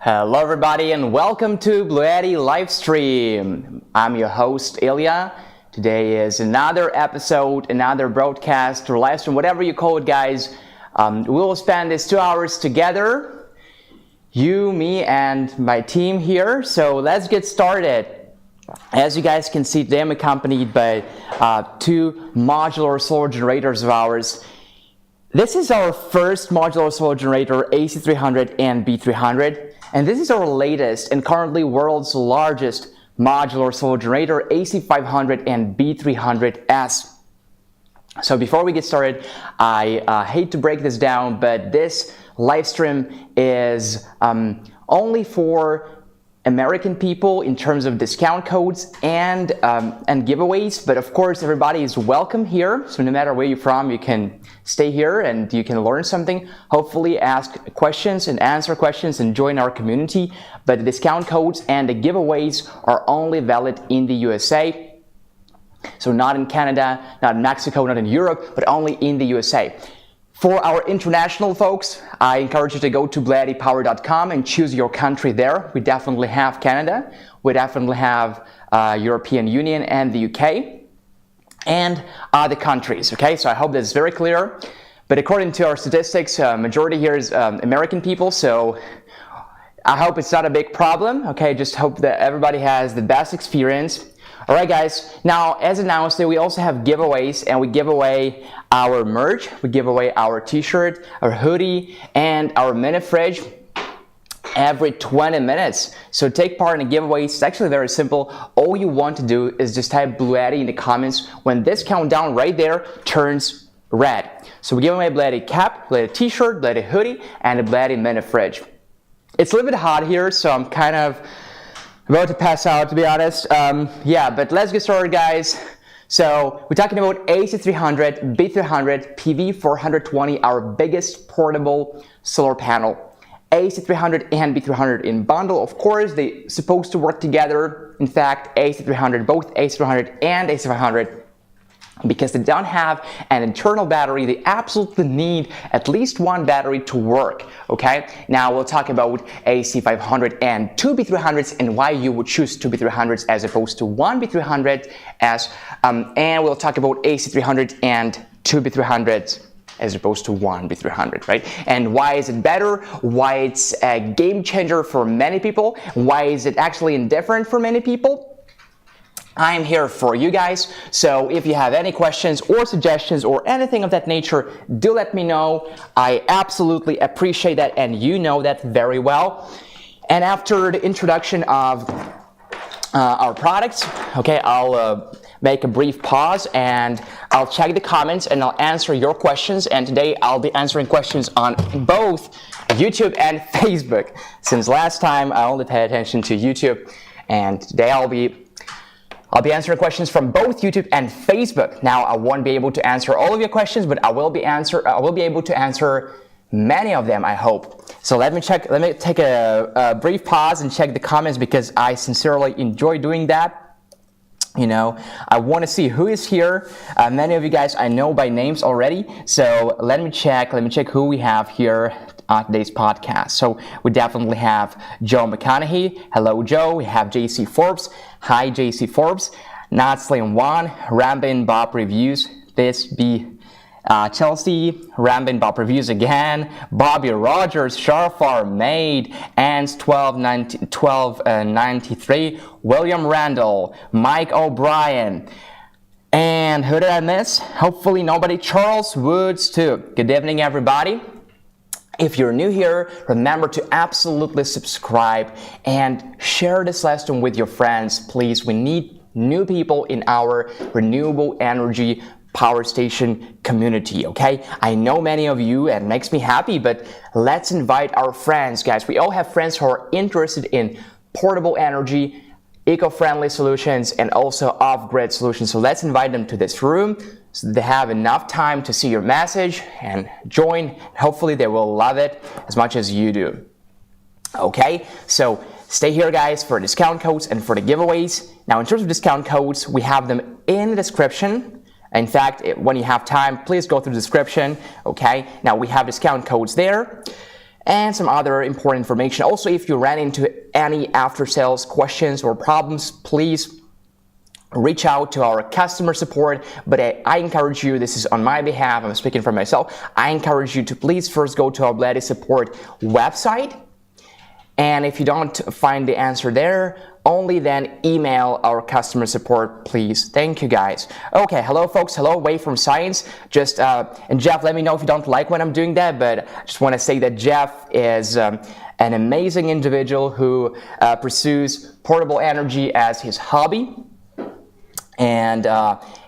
Hello everybody and welcome to BLUETTI Livestream. I'm your host 𝗂𝗍𝗀. Today is another episode, another broadcast or livestream, whatever you call it guys. We will spend these 2 hours together, you, me and my team here. So let's get started. As you guys can see, today I'm accompanied by two modular solar generators of ours. This is our first modular solar generator, AC500 and B300. And this is our latest and currently world's largest modular solar generator, AC500 and B300S. So before we get started, I hate to break this down, but this live stream is only for American people in terms of discount codes and giveaways. But of course, everybody is welcome here. So no matter where you're from, you can stay here and you can learn something. Hopefully ask questions and answer questions and join our community. But the discount codes and the giveaways are only valid in the USA. So not in Canada, not in Mexico, not in Europe, but only in the USA. For our international folks, I encourage you to go to BLUETTIPower.com and choose your country there. We definitely have Canada, we definitely have European Union and the UK, and other countries, okay? So I hope that's very clear. But according to our statistics, majority here is American people, so I hope it's not a big problem, okay? Just hope that everybody has the best experience. All right, guys. Now, as announced, we also have giveaways, and we give away our merch, we give away our t-shirt, our hoodie, and our mini fridge every 20 minutes. So take part in the giveaways. It's actually very simple. All you want to do is just type BLUETTI in the comments when this countdown right there turns red. So we give away a BLUETTI cap, BLUETTI t-shirt, BLUETTI hoodie, and a BLUETTI mini fridge. It's a little bit hot here, so I'm kind of about to pass out, to be honest. Yeah, but let's get started, guys. So we're talking about AC500 B300 PV420, our biggest portable solar panel. AC500 and B300 in bundle. Of course, they're supposed to work together. In fact, AC500, both AC500 and AC500, because they don't have an internal battery, they absolutely need at least one battery to work, okay? Now we'll talk about AC500 and two B300s and why you would choose two B300s as opposed to one B300S, and we'll talk about AC500 and two B300s as opposed to one B300, right? And why is it better? Why it's a game changer for many people? Why is it actually indifferent for many people? I'm here for you guys, so if you have any questions or suggestions or anything of that nature, do let me know. I absolutely appreciate that, and you know that very well. And after the introduction of our products, okay, I'll make a brief pause and I'll check the comments and I'll answer your questions. And today I'll be answering questions on both YouTube and Facebook. Since last time I only paid attention to YouTube, and today I'll be answering questions from both YouTube and Facebook. Now, I won't be able to answer all of your questions, but I will be able to answer many of them, I hope. So let me take a brief pause and check the comments, because I sincerely enjoy doing that. You know, I want to see who is here. Many of you guys I know by names already. So let me check who we have here on today's podcast. So we definitely have 𝗁𝗵𝗀𝘆. Hello, Joe. We have JC Forbes. Hi, JC Forbes. Natslim Wan, Rambin Bob Reviews. This be Chelsea, Rambin Bob Reviews again, Bobby Rogers, Sharfar Maid, Ans 1293, William Randall, Mike O'Brien, and who did I miss? Hopefully nobody. Charles Woods too. Good evening, everybody. If you're new here, remember to absolutely subscribe and share this lesson with your friends, please. We need new people in our renewable energy power station community, okay? I know many of you, and it makes me happy, but let's invite our friends, guys. We all have friends who are interested in portable energy, eco-friendly solutions, and also off-grid solutions. So let's invite them to this room so that they have enough time to see your message and join. Hopefully they will love it as much as you do. Okay, so stay here, guys, for discount codes and for the giveaways. Now, in terms of discount codes, we have them in the description. In fact, when you have time, please go through the description, okay? Now, we have discount codes there. and some other important information. Also, if you ran into any after-sales questions or problems, please reach out to our customer support. But I encourage you, this is on my behalf, I'm speaking for myself, I encourage you to please first go to our BLUETTI support website, and if you don't find the answer there, only then email our customer support, please. Thank you, guys. Okay, hello folks, hello, Way from Science. And Jeff, let me know if you don't like when I'm doing that, but I just want to say that Jeff is an amazing individual who pursues portable energy as his hobby, and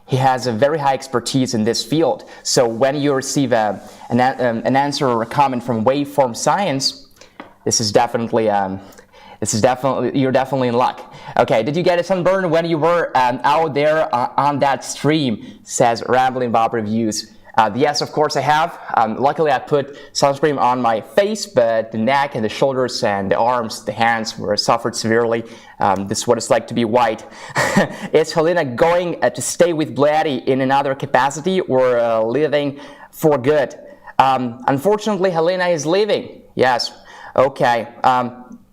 he has a very high expertise in this field. So when you receive an answer or a comment from Way from Science, this is definitely you're definitely in luck. Okay, did you get a sunburn when you were out there on that stream? Says Rambling Bob Reviews. Yes, of course I have. Luckily I put sunscreen on my face, but the neck and the shoulders and the arms, the hands were suffered severely. This is what it's like to be white. Is Helena going to stay with BLUETTI in another capacity or leaving for good? Unfortunately, Helena is leaving. Yes. Okay.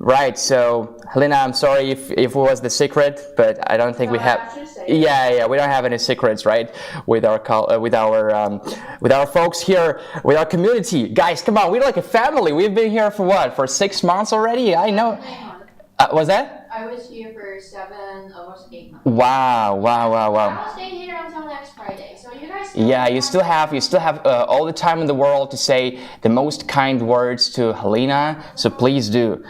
Right. So, Helena, I'm sorry if it was the secret, but I don't think we have. Yeah, we don't have any secrets, right? With our folks here, with our community. Guys, come on, we're like a family. We've been here for what? For 6 months already? I know. Was that? I was here for 7, almost 8 months. Wow. I will stay here until next Friday. So you guys. Yeah, you still have all the time in the world to say the most kind words to Helena. So please do.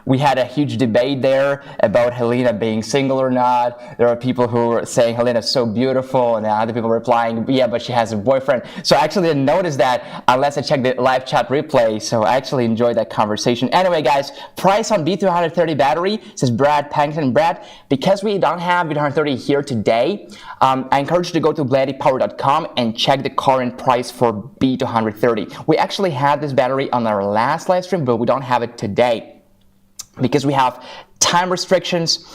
We had a huge debate there about Helena being single or not. There are people who were saying Helena's so beautiful, and other people replying, yeah, but she has a boyfriend. So I actually didn't notice that unless I checked the live chat replay. So I actually enjoyed that conversation. Anyway, guys, price on B330 battery, says Brad Pennington. Brad, because we don't have B330 here today, I encourage you to go to BLUETTIpower.com and check the current price for B230. We actually had this battery on our last live stream, but we don't have it today, because we have time restrictions.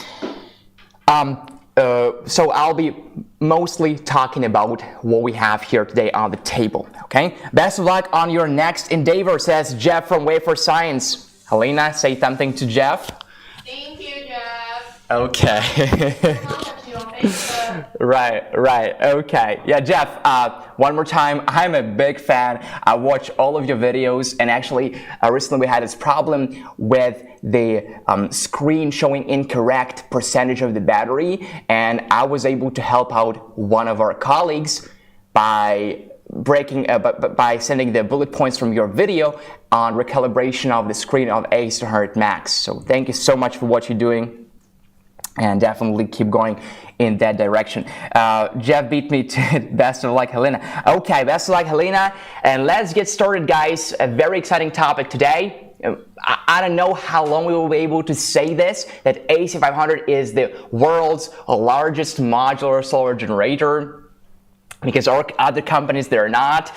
So I'll be mostly talking about what we have here today on the table, okay? Best of luck on your next endeavor, says Jeff from Way for Science. Helena, say something to Jeff. Thank you, Jeff. Okay. Right, okay. Yeah, Jeff, one more time, I'm a big fan. I watch all of your videos, and actually recently we had this problem with the screen showing incorrect percentage of the battery, and I was able to help out one of our colleagues by by sending the bullet points from your video on recalibration of the screen of AC500 Max. So thank you so much for what you're doing, and definitely keep going in that direction. Jeff beat me to best of luck, Helena. Okay, best of luck, Helena, and let's get started, guys. A very exciting topic today. I don't know how long we will be able to say this, that AC500 is the world's largest modular solar generator, because our other companies, they're not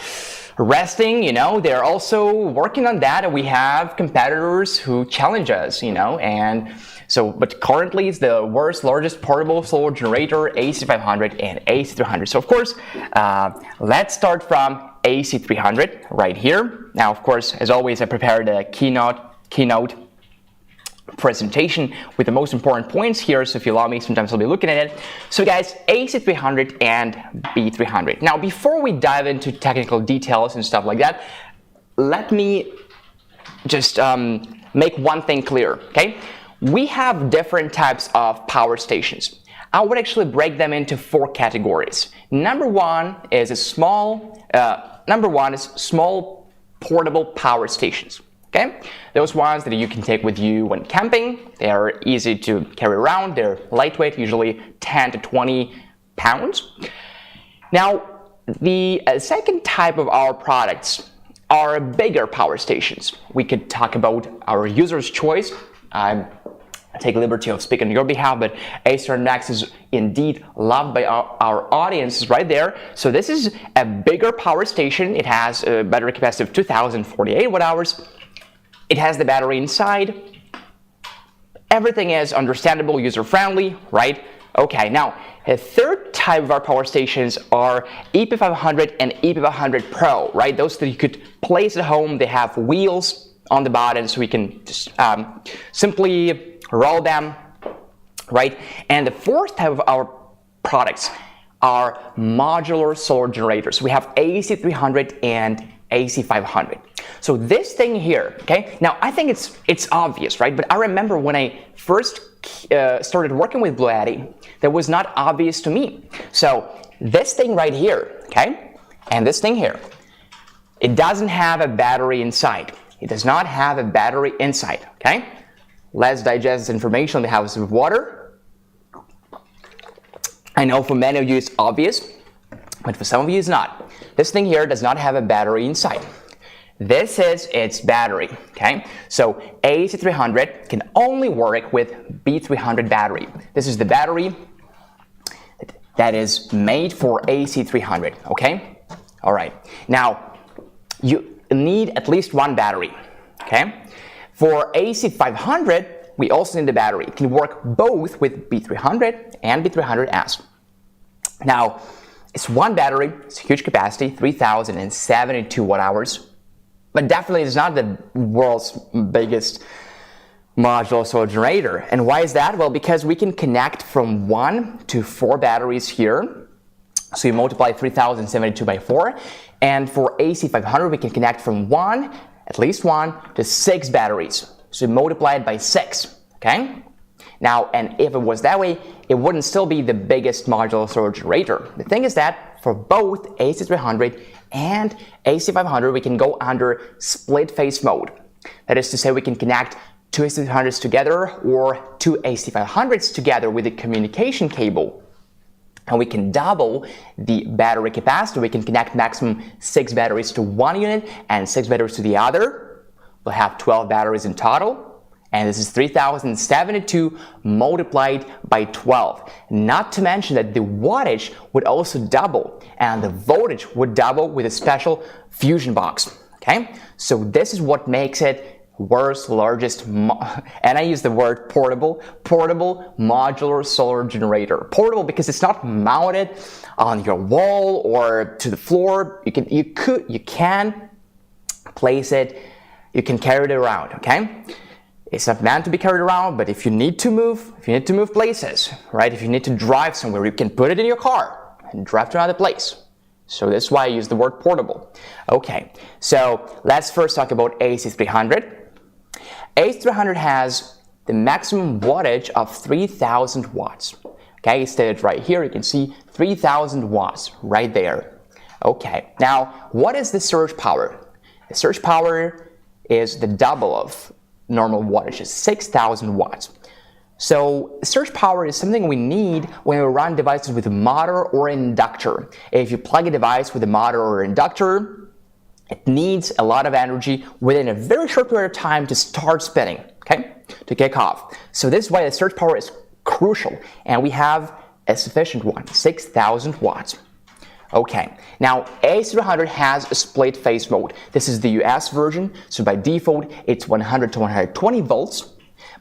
resting, they're also working on that, and we have competitors who challenge us, and so, but currently it's the world's largest portable solar generator, AC500 and AC300. So of course, let's start from AC300 right here. Now, of course, as always, I prepared a keynote presentation with the most important points here, so if you allow me, sometimes I'll be looking at it. So guys, AC300 and B300. Now, before we dive into technical details and stuff like that, let me just make one thing clear, okay? We have different types of power stations. I would actually break them into 4 categories. Number one is small portable power stations. Okay, those ones that you can take with you when camping. They are easy to carry around. They're lightweight, usually 10 to 20 pounds. Now, the second type of our products are bigger power stations. We could talk about our user's choice. I take liberty of speaking on your behalf, but AC500 Max is indeed loved by our audience right there. So this is a bigger power station. It has a battery capacity of 2,048 watt hours. It has the battery inside. Everything is understandable, user-friendly, right? Okay, now, a third type of our power stations are EP500 and EP500 Pro, right? Those that you could place at home. They have wheels. on the bottom, so we can just simply roll them, right? And the fourth type of our products are modular solar generators. We have AC300 and AC500. So this thing here, okay, now I think it's obvious, right? But I remember when I first started working with BLUETTI, that was not obvious to me. So this thing right here, okay, and this thing here, it doesn't have a battery inside. It does not have a battery inside, okay? Let's digest this information in the house with water. I know for many of you it's obvious, but for some of you it's not. This thing here does not have a battery inside. This is its battery, okay? So AC300 can only work with B300 battery. This is the battery that is made for AC300, okay? All right. Now, you need at least one battery, okay? For AC500, we also need the battery. It can work both with B300 and B300S. Now, it's one battery, it's a huge capacity, 3,072 watt-hours, but definitely it's not the world's biggest modular solar generator. And why is that? Well, because we can connect from 1 to 4 batteries here. So you multiply 3,072 by 4. And for AC500, we can connect from at least 1 to 6 batteries. So you multiply it by 6, okay? Now, and if it was that way, it wouldn't still be the biggest modular solar generator. The thing is that for both AC300 and AC500, we can go under split phase mode. That is to say, we can connect 2 AC300s together or 2 AC500s together with a communication cable. And we can double the battery capacity. We can connect maximum 6 batteries to one unit and 6 batteries to the other. We'll have 12 batteries in total. And this is 3,072 multiplied by 12. Not to mention that the wattage would also double and the voltage would double with a special fusion box. Okay? So this is what makes it world's largest, and I use the word portable modular solar generator. Portable because it's not mounted on your wall or to the floor. You can place it, you can carry it around, okay? It's not meant to be carried around, but if you need to move places, right? If you need to drive somewhere, you can put it in your car and drive to another place. So that's why I use the word portable. Okay, so let's first talk about AC300. AC300 has the maximum wattage of 3,000 watts. Okay, it's stated right here. You can see 3,000 watts right there. Okay, now what is the surge power? The surge power is the double of normal wattage, is 6,000 watts. So surge power is something we need when we run devices with a motor or inductor. If you plug a device with a motor or inductor, it needs a lot of energy within a very short period of time to start spinning, okay, to kick off. So this is why the surge power is crucial, and we have a sufficient one, 6,000 watts. Okay, now AC300 has a split phase mode. This is the US version, so by default it's 100 to 120 volts,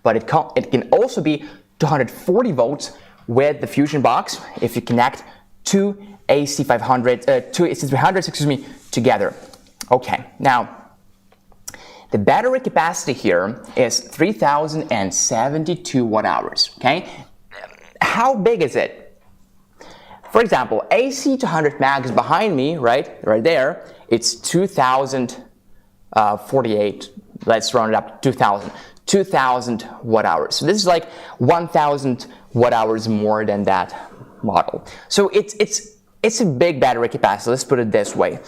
but it can also be 240 volts with the fusion box if you connect two AC300s, together. Okay, now the battery capacity here is 3,072 watt-hours, okay? How big is it? For example, AC200 Max behind me, right there, it's 2,048, let's round it up to 2,000 watt-hours. So this is like 1,000 watt-hours more than that model. So it's a big battery capacity, let's put it this way.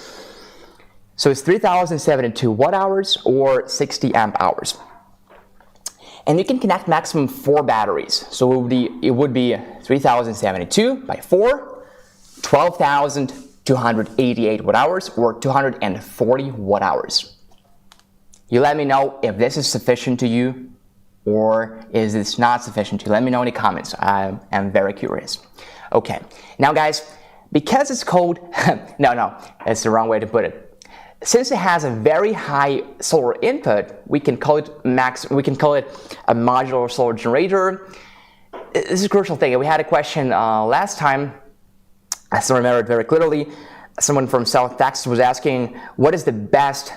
So it's 3,072 watt-hours or 60 amp-hours. And you can connect maximum 4 batteries. So it would be 3,072 by 4, 12,288 watt-hours or 240 watt-hours. You let me know if this is sufficient to you or is this not sufficient to you. Let me know in the comments. I am very curious. Okay, now guys, because it's called, no, that's the wrong way to put it. Since it has a very high solar input, we can call it a modular solar generator. This is a crucial thing. We had a question last time, I still remember it very clearly. Someone from South Texas was asking, what is the best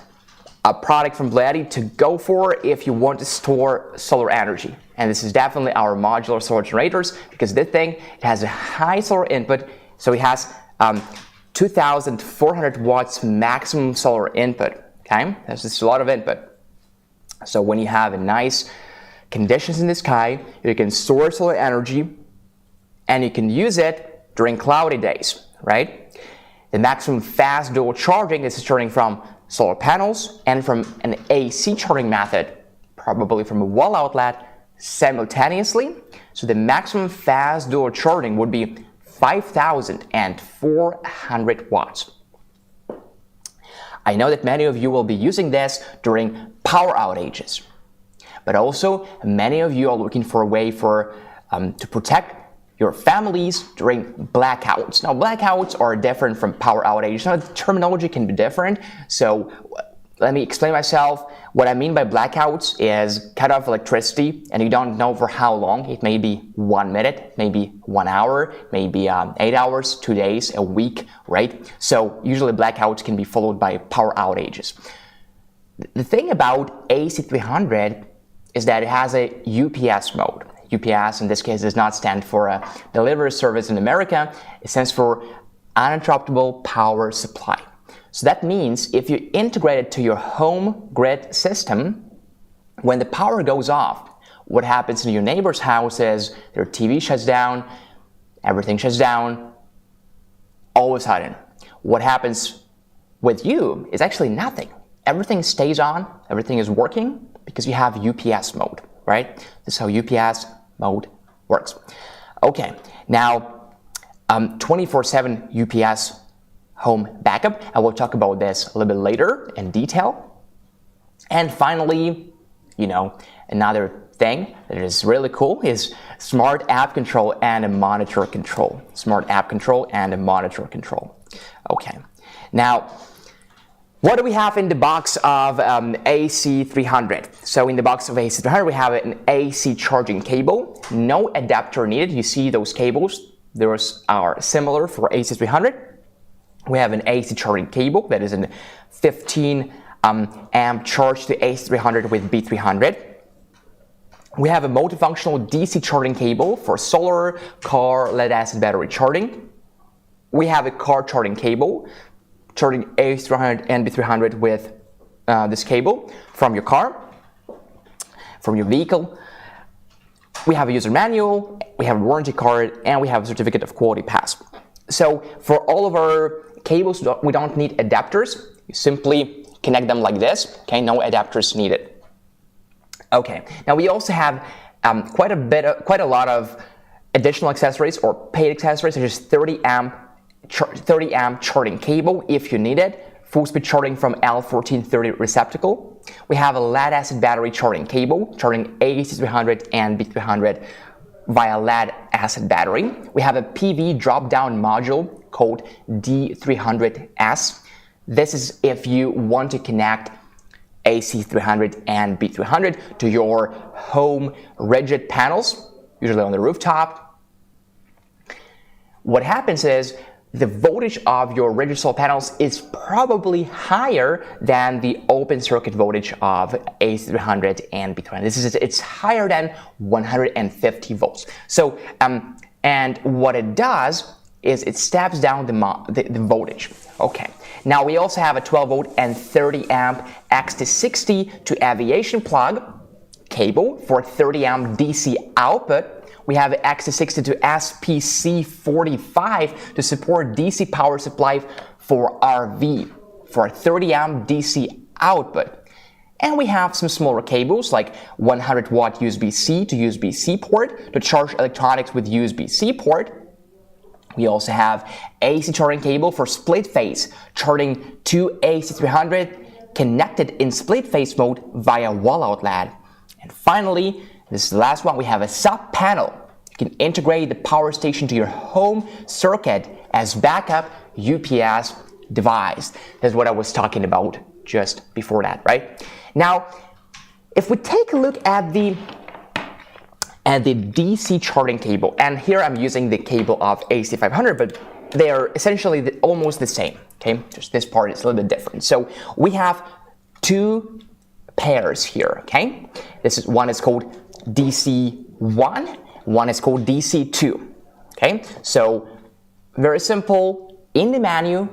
a product from BLUETTI to go for if you want to store solar energy. And this is definitely our modular solar generators, because this thing, it has a high solar input, so it has 2,400 watts maximum solar input. Okay, that's just a lot of input. So when you have a nice conditions in the sky, you can store solar energy and you can use it during cloudy days, right? The maximum fast dual charging is charging from solar panels and from an AC charging method, probably from a wall outlet, simultaneously. So the maximum fast dual charging would be 5,400 watts. I know that many of you will be using this during power outages, but also many of you are looking for a way to protect your families during blackouts. Now, blackouts are different from power outages. Now, the terminology can be different, so let me explain myself. What I mean by blackouts is cut off electricity, and you don't know for how long. It may be 1 minute, maybe 1 hour, maybe 8 hours, 2 days, a week, right? So usually blackouts can be followed by power outages. The thing about AC300 is that it has a UPS mode. UPS in this case does not stand for a delivery service in America. It stands for uninterruptible power supply. So that means if you integrate it to your home grid system, when the power goes off, what happens in your neighbor's house is their TV shuts down, everything shuts down, all of a sudden. What happens with you is actually nothing. Everything stays on, everything is working because you have UPS mode, right? This is how UPS mode works. Okay, now 24/7 UPS home backup. I will talk about this a little bit later in detail. And finally, another thing that is really cool is smart app control and a monitor control. Smart app control and a monitor control. Okay, now what do we have in the box of AC300? So in the box of AC300 we have an AC charging cable, no adapter needed. You see those cables, those are similar for AC300. We have an AC charging cable that is a 15 amp charge to AC300 with B300. We have a multifunctional DC charging cable for solar, car, lead-acid battery charging. We have a car charging cable, charging AC300 and B300 with this cable from your car, from your vehicle. We have a user manual, we have a warranty card, and we have a certificate of quality pass. So for all of our cables, we don't need adapters. You simply connect them like this. Okay, no adapters needed. Okay, now we also have quite a lot of additional accessories or paid accessories, such as 30 amp charging cable if you need it, full speed charging from L1430 receptacle. We have a lead acid battery charging cable, charging AC300 and B300 via lead acid battery. We have a PV drop-down module called D300S. This is if you want to connect AC300 and B300 to your home rigid panels, usually on the rooftop. What happens is the voltage of your rigid solar panels is probably higher than the open circuit voltage of AC300 and B300. It's higher than 150 volts. So, and what it does is it steps down the voltage. Okay. Now we also have a 12 volt and 30 amp X-to-60 to aviation plug cable for 30 amp DC output. We have X-to-60 to SPC45 to support DC power supply for RV for 30 amp DC output. And we have some smaller cables like 100 watt USB-C to USB-C port to charge electronics with USB-C port. We also have AC charging cable for split phase, charging two AC300 connected in split phase mode via wall outlet. And finally, this is the last one, we have a sub panel. You can integrate the power station to your home circuit as backup UPS device. That's what I was talking about just before that, right? Now, if we take a look at the DC charging cable, and here I'm using the cable of AC500, but they are essentially almost the same, okay? Just this part is a little bit different. So we have two pairs here, okay? One is called DC1, one is called DC2, okay? So very simple. In the menu,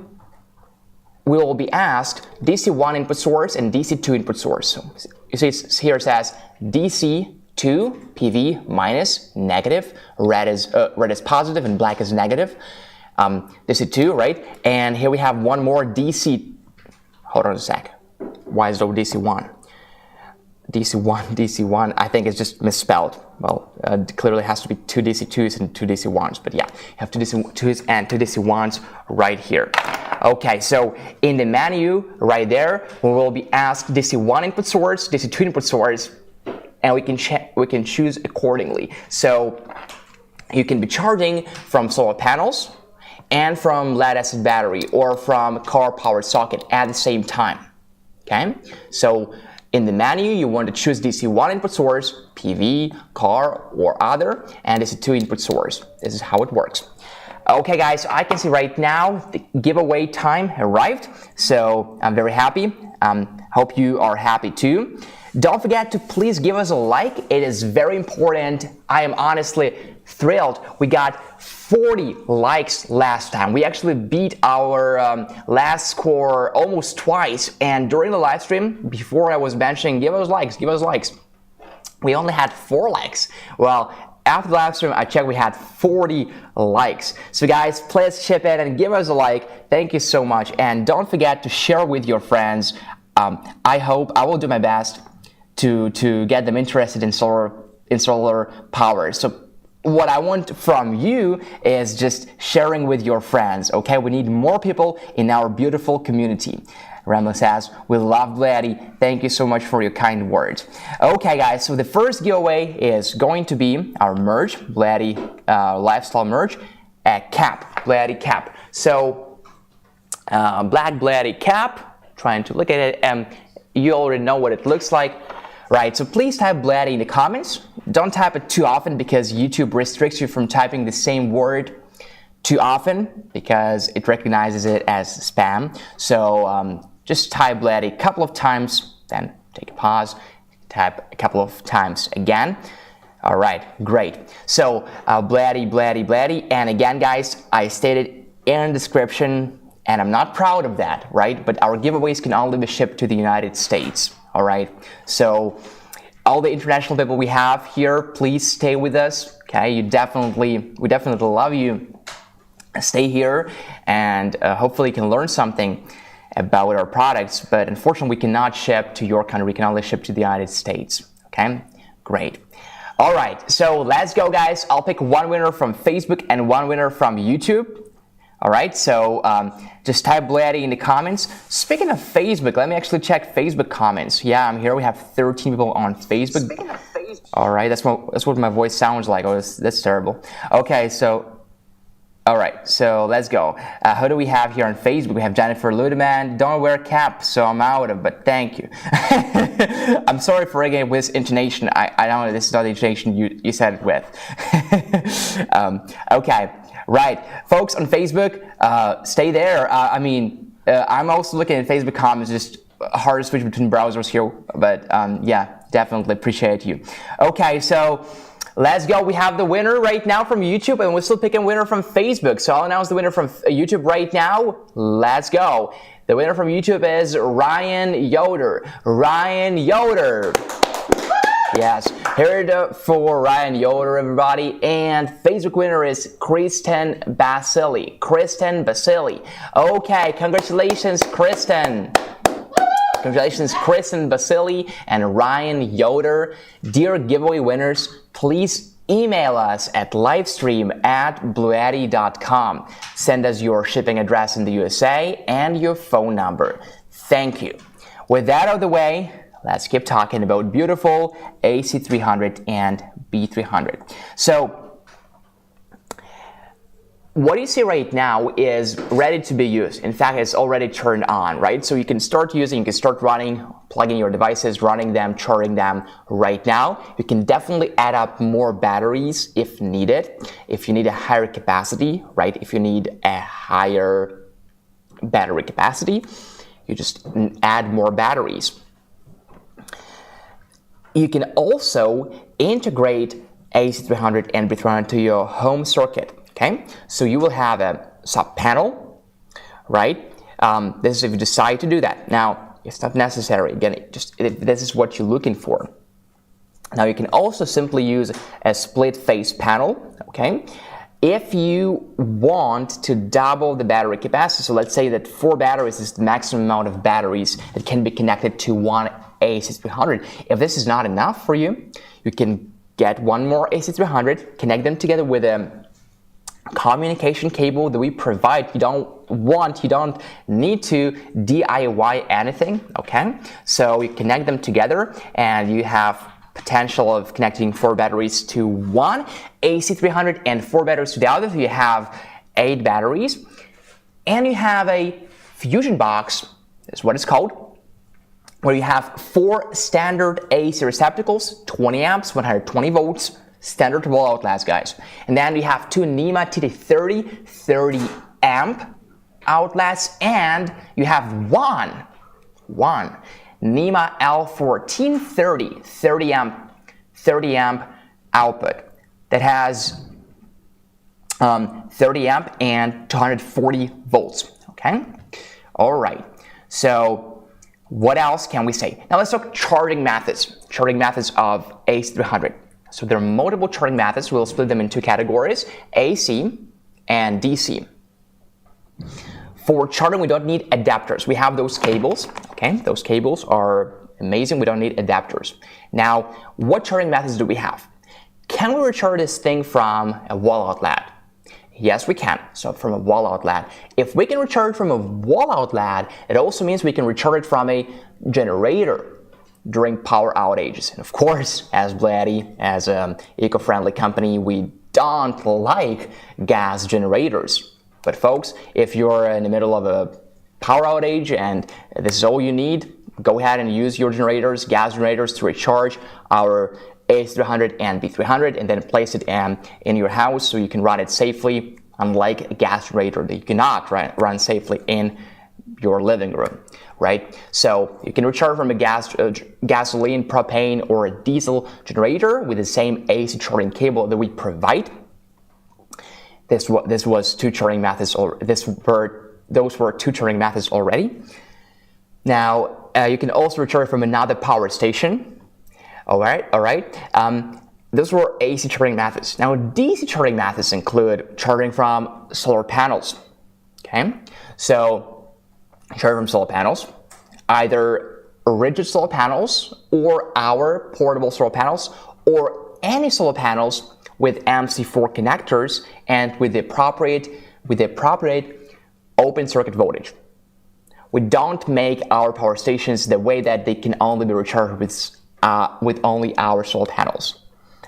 we will be asked DC1 input source and DC2 input source. So you see here it says DC2 PV minus negative, red is positive and black is negative. DC2, right? And here we have one more DC. Hold on a sec. Why is it DC1? DC1, I think it's just misspelled. Well, clearly has to be two DC2s and two DC1s, but yeah, you have two DC2s and two DC1s right here. Okay, so in the menu right there, we will be asked DC1 input source, DC2 input source, and we can choose accordingly. So you can be charging from solar panels and from lead-acid battery or from car powered socket at the same time. Okay, so in the menu, you want to choose DC1 input source, PV, car, or other, and DC2 input source. This is how it works. Okay guys, so I can see right now the giveaway time arrived, so I'm very happy. Hope you are happy too. Don't forget to please give us a like. It is very important. I am honestly thrilled. We got 40 likes last time. We actually beat our last score almost twice. And during the live stream, before I was mentioning, give us likes, we only had 4 likes. Well, after the live stream, I checked, we had 40 likes. So guys, please chip in and give us a like. Thank you so much. And don't forget to share with your friends. I will do my best to get them interested in solar power. So what I want from you is just sharing with your friends, okay? We need more people in our beautiful community. Rambo says, we love BLUETTI. Thank you so much for your kind words. Okay, guys, so the first giveaway is going to be our merch, BLUETTI lifestyle merch, cap, BLUETTI cap. So, black BLUETTI cap, trying to look at it, and you already know what it looks like. Right, so please type BLUETTI in the comments. Don't type it too often because YouTube restricts you from typing the same word too often because it recognizes it as spam. So just type BLUETTI a couple of times, then take a pause, type a couple of times again. All right, great. So BLUETTI, and again guys, I stated in the description, and I'm not proud of that, right? But our giveaways can only be shipped to the United States. All right, so all the international people we have here, please stay with us. Okay, we definitely love you. Stay here, and hopefully you can learn something about our products. But unfortunately, we cannot ship to your country. We can only ship to the United States. Okay, great. All right, so let's go, guys. I'll pick one winner from Facebook and one winner from YouTube. All right, so just type BLUETTI in the comments. Speaking of Facebook, let me actually check Facebook comments. Yeah, I'm here. We have 13 people on Facebook. Speaking of Facebook. All right, that's what my voice sounds like. Oh, that's terrible. Okay, so, all right, so let's go. Who do we have here on Facebook? We have Jennifer Ludeman. Don't wear a cap, so I'm out of, but thank you. I'm sorry for again with this intonation. I know this is not the intonation you said it with. Okay. Right, folks on Facebook, stay there. I'm also looking at Facebook comments, just hard to switch between browsers here, but yeah, definitely appreciate you. Okay, so let's go. We have the winner right now from YouTube, and we're still picking winner from Facebook. So I'll announce the winner from YouTube right now. Let's go. The winner from YouTube is Ryan Yoder. Ryan Yoder. Yes, here for Ryan Yoder, everybody. And Facebook winner is 𝗁𝗂𝗃𝗃. Okay, congratulations, Kristen. Congratulations, Kristen Basili and Ryan Yoder. Dear giveaway winners, please email us at livestream@bluetti.com. Send us your shipping address in the USA and your phone number. Thank you. With that out of the way, let's keep talking about beautiful AC500 and B300. So what you see right now is ready to be used. In fact, it's already turned on, right? So you can start using, you can start running, plugging your devices, running them, charging them right now. You can definitely add up more batteries if needed. If you need a higher capacity, right? If you need a higher battery capacity, you just add more batteries. You can also integrate AC500 and B300 to your home circuit. Okay, so you will have a sub panel, right? This is if you decide to do that. Now, it's not necessary. Again, this is what you're looking for. Now, you can also simply use a split phase panel. Okay, if you want to double the battery capacity, so let's say that 4 batteries is the maximum amount of batteries that can be connected to one AC500. If this is not enough for you, you can get one more AC500, connect them together with a communication cable that we provide. You don't need to DIY anything, okay? So you connect them together and you have potential of connecting 4 batteries to one AC500 and 4 batteries to the other. So you have 8 batteries, and you have a fusion box, is what it's called, where you have 4 standard AC receptacles, 20 amps, 120 volts, standard wall outlets, guys. And then you have 2 NEMA TD30 30 amp outlets, and you have one NEMA L1430 30 amp output that has 30 amp and 240 volts. Okay, all right. So what else can we say? Now let's talk charging methods of AC300. So there are multiple charging methods. We'll split them in 2 categories, AC and DC. For charging, we don't need adapters. We have those cables, okay? Those cables are amazing. We don't need adapters. Now, what charging methods do we have? Can we recharge this thing from a wall outlet? Yes, we can. So from a wall outlet. If we can recharge from a wall outlet, it also means we can recharge it from a generator during power outages. And of course, as BLUETTI, as an eco-friendly company, we don't like gas generators. But folks, if you're in the middle of a power outage and this is all you need, go ahead and use your generators, gas generators, to recharge our AC500 and B300, and then place it in your house so you can run it safely, unlike a gas generator that you cannot run safely in your living room, right? So you can recharge from a gasoline, propane, or a diesel generator with the same AC charging cable that we provide. This was 2 charging methods, or those were 2 charging methods already. Now you can also recharge from another power station. All right. Those were AC charging methods. Now DC charging methods include charging from solar panels. Okay, so charge from solar panels, either rigid solar panels or our portable solar panels, or any solar panels with MC4 connectors and with the appropriate open circuit voltage. We don't make our power stations the way that they can only be recharged with only our solar panels.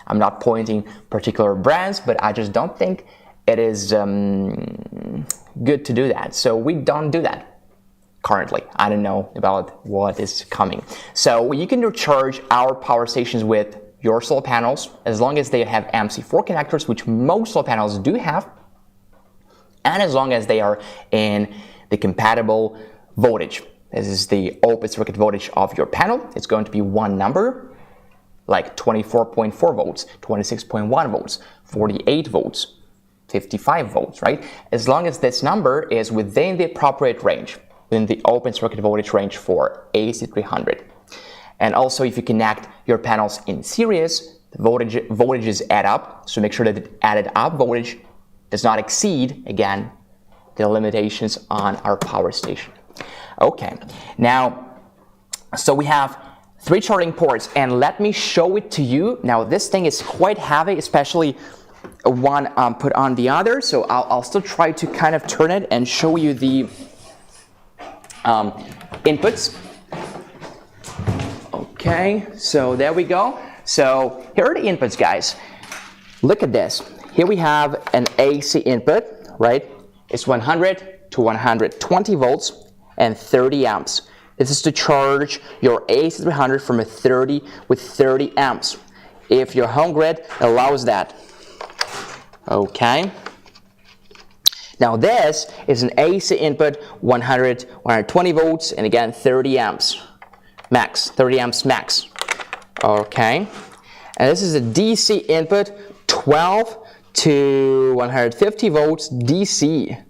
I'm not pointing particular brands, but I just don't think it is good to do that. So we don't do that currently. I don't know about what is coming. So you can recharge our power stations with your solar panels as long as they have MC4 connectors, which most solar panels do have, and as long as they are in the compatible voltage. This is the open circuit voltage of your panel. It's going to be one number, like 24.4 volts, 26.1 volts, 48 volts, 55 volts, right? As long as this number is within the appropriate range, within the open circuit voltage range for AC300. And also, if you connect your panels in series, the voltages add up. So make sure that the added up voltage does not exceed, again, the limitations on our power station. Okay, now, so we have 3 charging ports, and let me show it to you. Now, this thing is quite heavy, especially one put on the other. So I'll still try to kind of turn it and show you the inputs. Okay, so there we go. So here are the inputs, guys. Look at this. Here we have an AC input, right? It's 100 to 120 volts and 30 amps. This is to charge your AC300 from a 30 amps, if your home grid allows that. Okay. Now this is an AC input, 100, 120 volts, and again 30 amps max, 30 amps max. Okay, and this is a DC input, 12 to 150 volts DC.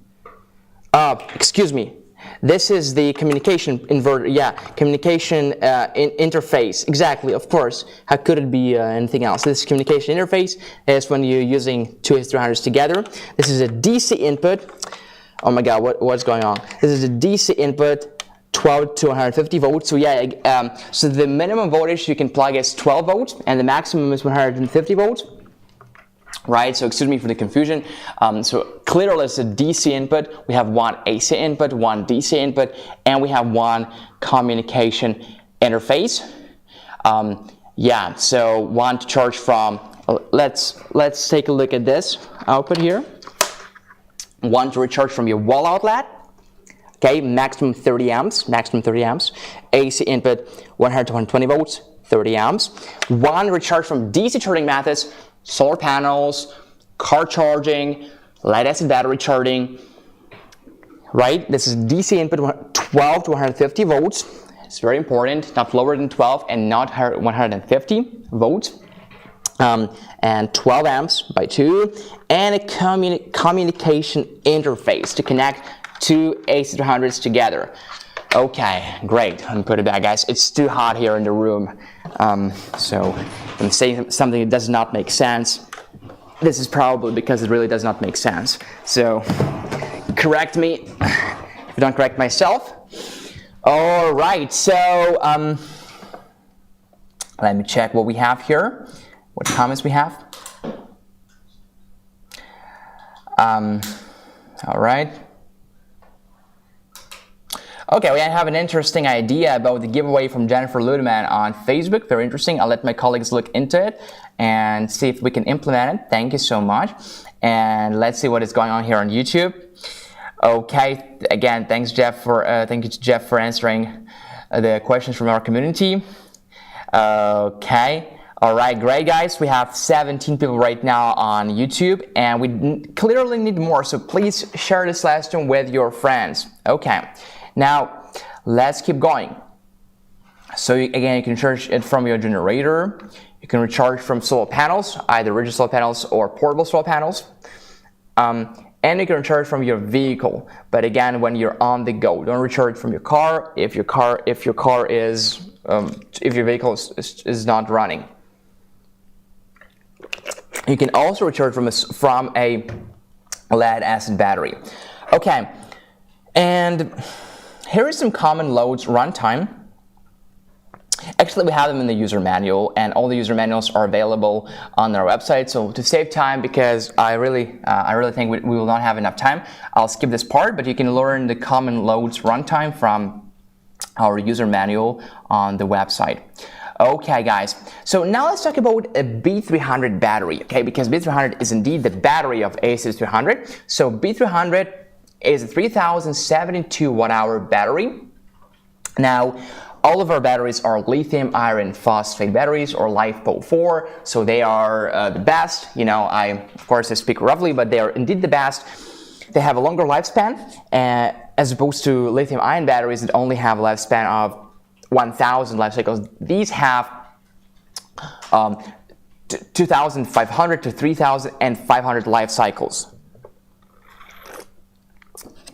Excuse me. This is the communication inverter, yeah, communication interface. Exactly, of course. How could it be anything else? This communication interface is when you're using two AC300s together. This is a DC input. Oh my God, what's going on? This is a DC input, 12 to 150 volts. So yeah, so the minimum voltage you can plug is 12 volts, and the maximum is 150 volts. Right, so excuse me for the confusion. So clearly it's a DC input. We have one AC input, one DC input, and we have one communication interface. Yeah, so one to charge from. Let's take a look at this output here. One to recharge from your wall outlet. Okay, maximum 30 amps. Maximum 30 amps. AC input 100 to 120 volts, 30 amps. One recharge from DC charging methods. Solar panels, car charging, lead-acid battery charging, right? This is DC input 12 to 150 volts. It's very important, not lower than 12 and not 150 volts. And 12 amps by 2, and a communication interface to connect two AC300s together. Okay, great. Let me put it back, guys. It's too hot here in the room. So I'm saying something that does not make sense. This is probably because it really does not make sense. So correct me if I don't correct myself. All right, so let me check what we have here, what comments we have. All right. Okay, we have an interesting idea about the giveaway from Jennifer Ludeman on Facebook. Very interesting. I'll let my colleagues look into it and see if we can implement it. Thank you so much. And let's see what is going on here on YouTube. Okay, again, thanks Jeff for thank you to Jeff for answering the questions from our community. Okay. All right, great guys. We have 17 people right now on YouTube, and we clearly need more. So please share this lesson with your friends. Okay. Now, let's keep going. So again, you can charge it from your generator. You can recharge from solar panels, either rigid solar panels or portable solar panels. And you can recharge from your vehicle. But again, when you're on the go, don't recharge from your car if your vehicle is not running. You can also recharge from a lead-acid battery. Okay, and here is some common loads runtime. Actually, we have them in the user manual, and all the user manuals are available on our website. So to save time, because I really think we will not have enough time, I'll skip this part. But you can learn the common loads runtime from our user manual on the website. Okay, guys. So now let's talk about a B300 battery. Okay, because B300 is indeed the battery of AC300. So B300 is a 3072 watt-hour battery. Now, all of our batteries are lithium iron phosphate batteries, or LiFePO4, so they are the best. You know, of course I speak roughly, but they are indeed the best. They have a longer lifespan, as opposed to lithium ion batteries that only have a lifespan of 1,000 life cycles. These have 2,500 to 3,500 life cycles.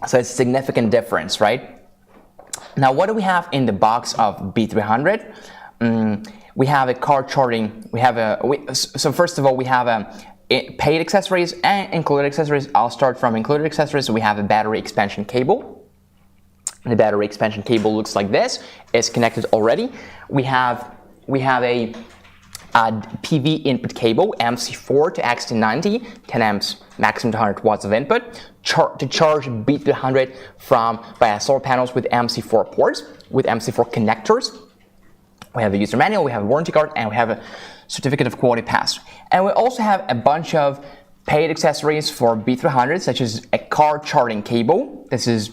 So it's a significant difference, right? Now, what do we have in the box of B300? We have a car charging. So first of all, we have paid accessories and included accessories. I'll start from included accessories. We have a battery expansion cable. The battery expansion cable looks like this. It's connected already. We have a PV input cable, MC4 to XT90, 10 amps, maximum 200 watts of input, to charge B300 via solar panels with MC4 ports, with MC4 connectors. We have a user manual, we have a warranty card, and we have a certificate of quality pass. And we also have a bunch of paid accessories for B300, such as a car charging cable. This is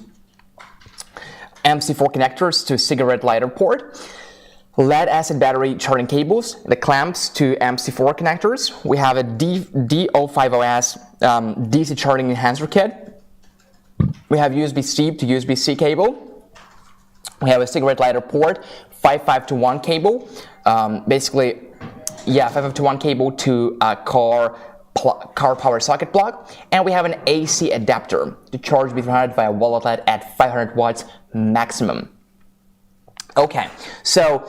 MC4 connectors to cigarette lighter port. Lead-acid battery charging cables, the clamps to MC4 connectors. We have a 𝗬𝗂𝗍𝗆𝗆 DC charging enhancer kit. We have USB-C to USB-C cable. We have a cigarette lighter port, 5.5 to 1 cable. Basically, yeah, 5.5 to 1 cable to a car power socket plug. And we have an AC adapter to charge B300 via wall outlet at 500 watts maximum. Okay, so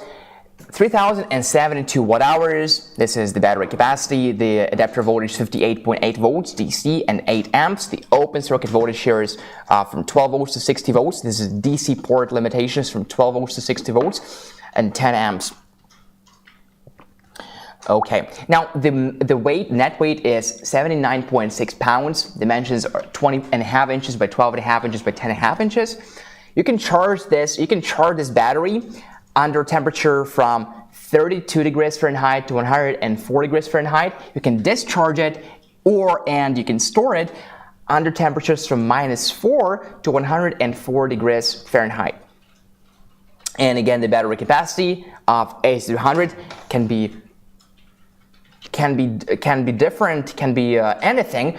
3072 watt hours. This is the battery capacity. The adapter voltage 58.8 volts DC and 8 amps. The open circuit voltage here is from 12 volts to 60 volts. This is DC port limitations from 12 volts to 60 volts and 10 amps. Okay, now the weight, net weight is 79.6 pounds. Dimensions are 20.5 inches by 12.5 inches by 10.5 inches. You can charge this battery under temperature from 32 degrees Fahrenheit to 104 degrees Fahrenheit. You can discharge it and you can store it under temperatures from -4 to 104 degrees Fahrenheit. And again, the battery capacity of AC500 can be different, can be anything,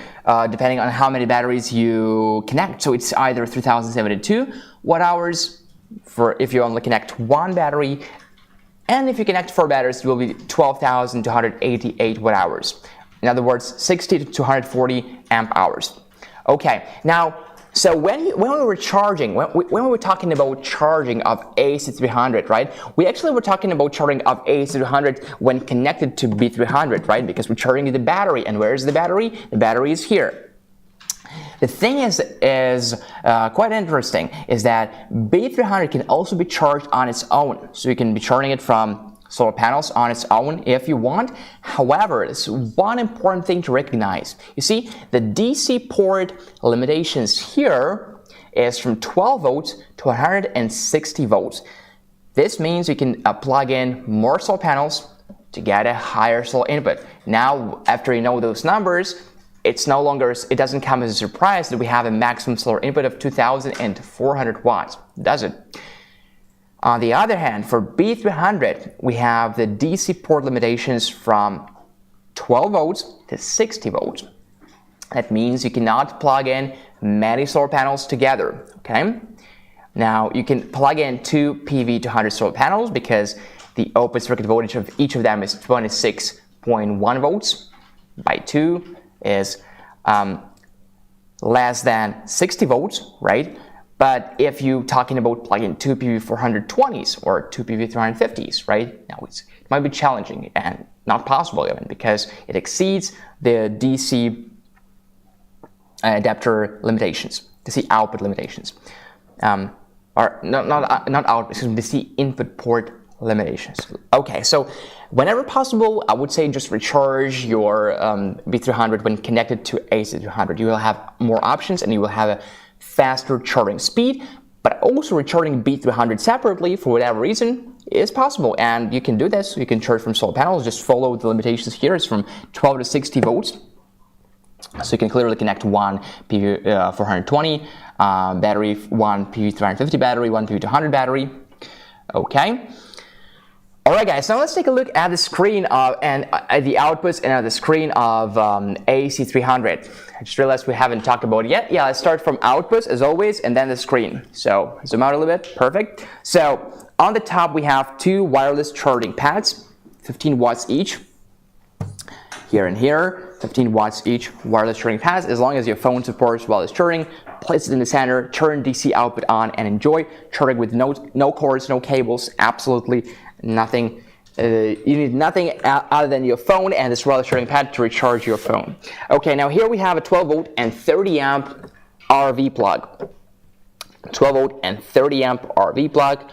depending on how many batteries you connect. So it's either 3072 watt hours for if you only connect one battery, and if you connect 4 batteries, it will be 12,288 watt hours. In other words, 60 to 240 amp hours. Okay, now, so when we were charging, when we were talking about charging of AC300, right? We actually were talking about charging of AC300 when connected to B300, right? Because we're charging the battery, and where is the battery? The battery is here. The thing is quite interesting is that B300 can also be charged on its own. So you can be charging it from solar panels on its own if you want. However, there's one important thing to recognize. You see, the DC port limitations here is from 12 volts to 160 volts. This means you can plug in more solar panels to get a higher solar input. Now, after you know those numbers, it doesn't come as a surprise that we have a maximum solar input of 2,400 watts, does it? On the other hand, for B300, we have the DC port limitations from 12 volts to 60 volts. That means you cannot plug in many solar panels together, okay? Now, you can plug in 2 PV420 solar panels because the open circuit voltage of each of them is 26.1 volts by 2 is less than 60 volts, right? But if you're talking about plugging 2 PV420s or 2 PV350s, right? Now it might be challenging and not possible even because it exceeds the DC adapter limitations, DC output limitations, or not output, excuse me, DC input port limitations. Okay, so whenever possible, I would say just recharge your B300 when connected to AC300. You will have more options and you will have a faster charging speed, but also recharging B300 separately for whatever reason is possible, and you can do this. You can charge from solar panels. Just follow the limitations here. It's from 12 to 60 volts, so you can clearly connect one PV420 battery, one PV350 battery, one PV200 battery. Okay. Alright guys, now let's take a look at the screen at the outputs and at the screen of AC300. I just realized we haven't talked about it yet. Yeah, let's start from outputs as always and then the screen. So zoom out a little bit, perfect. So on the top we have 2 wireless charging pads, 15 watts each. Here and here, 15 watts each wireless charging pads. As long as your phone supports wireless charging, place it in the center, turn DC output on and enjoy charging with no cords, no cables, absolutely nothing. You need nothing other than your phone and this wireless charging pad to recharge your phone. Okay, now here we have a 12 volt and 30 amp RV plug. 12 volt and 30 amp RV plug.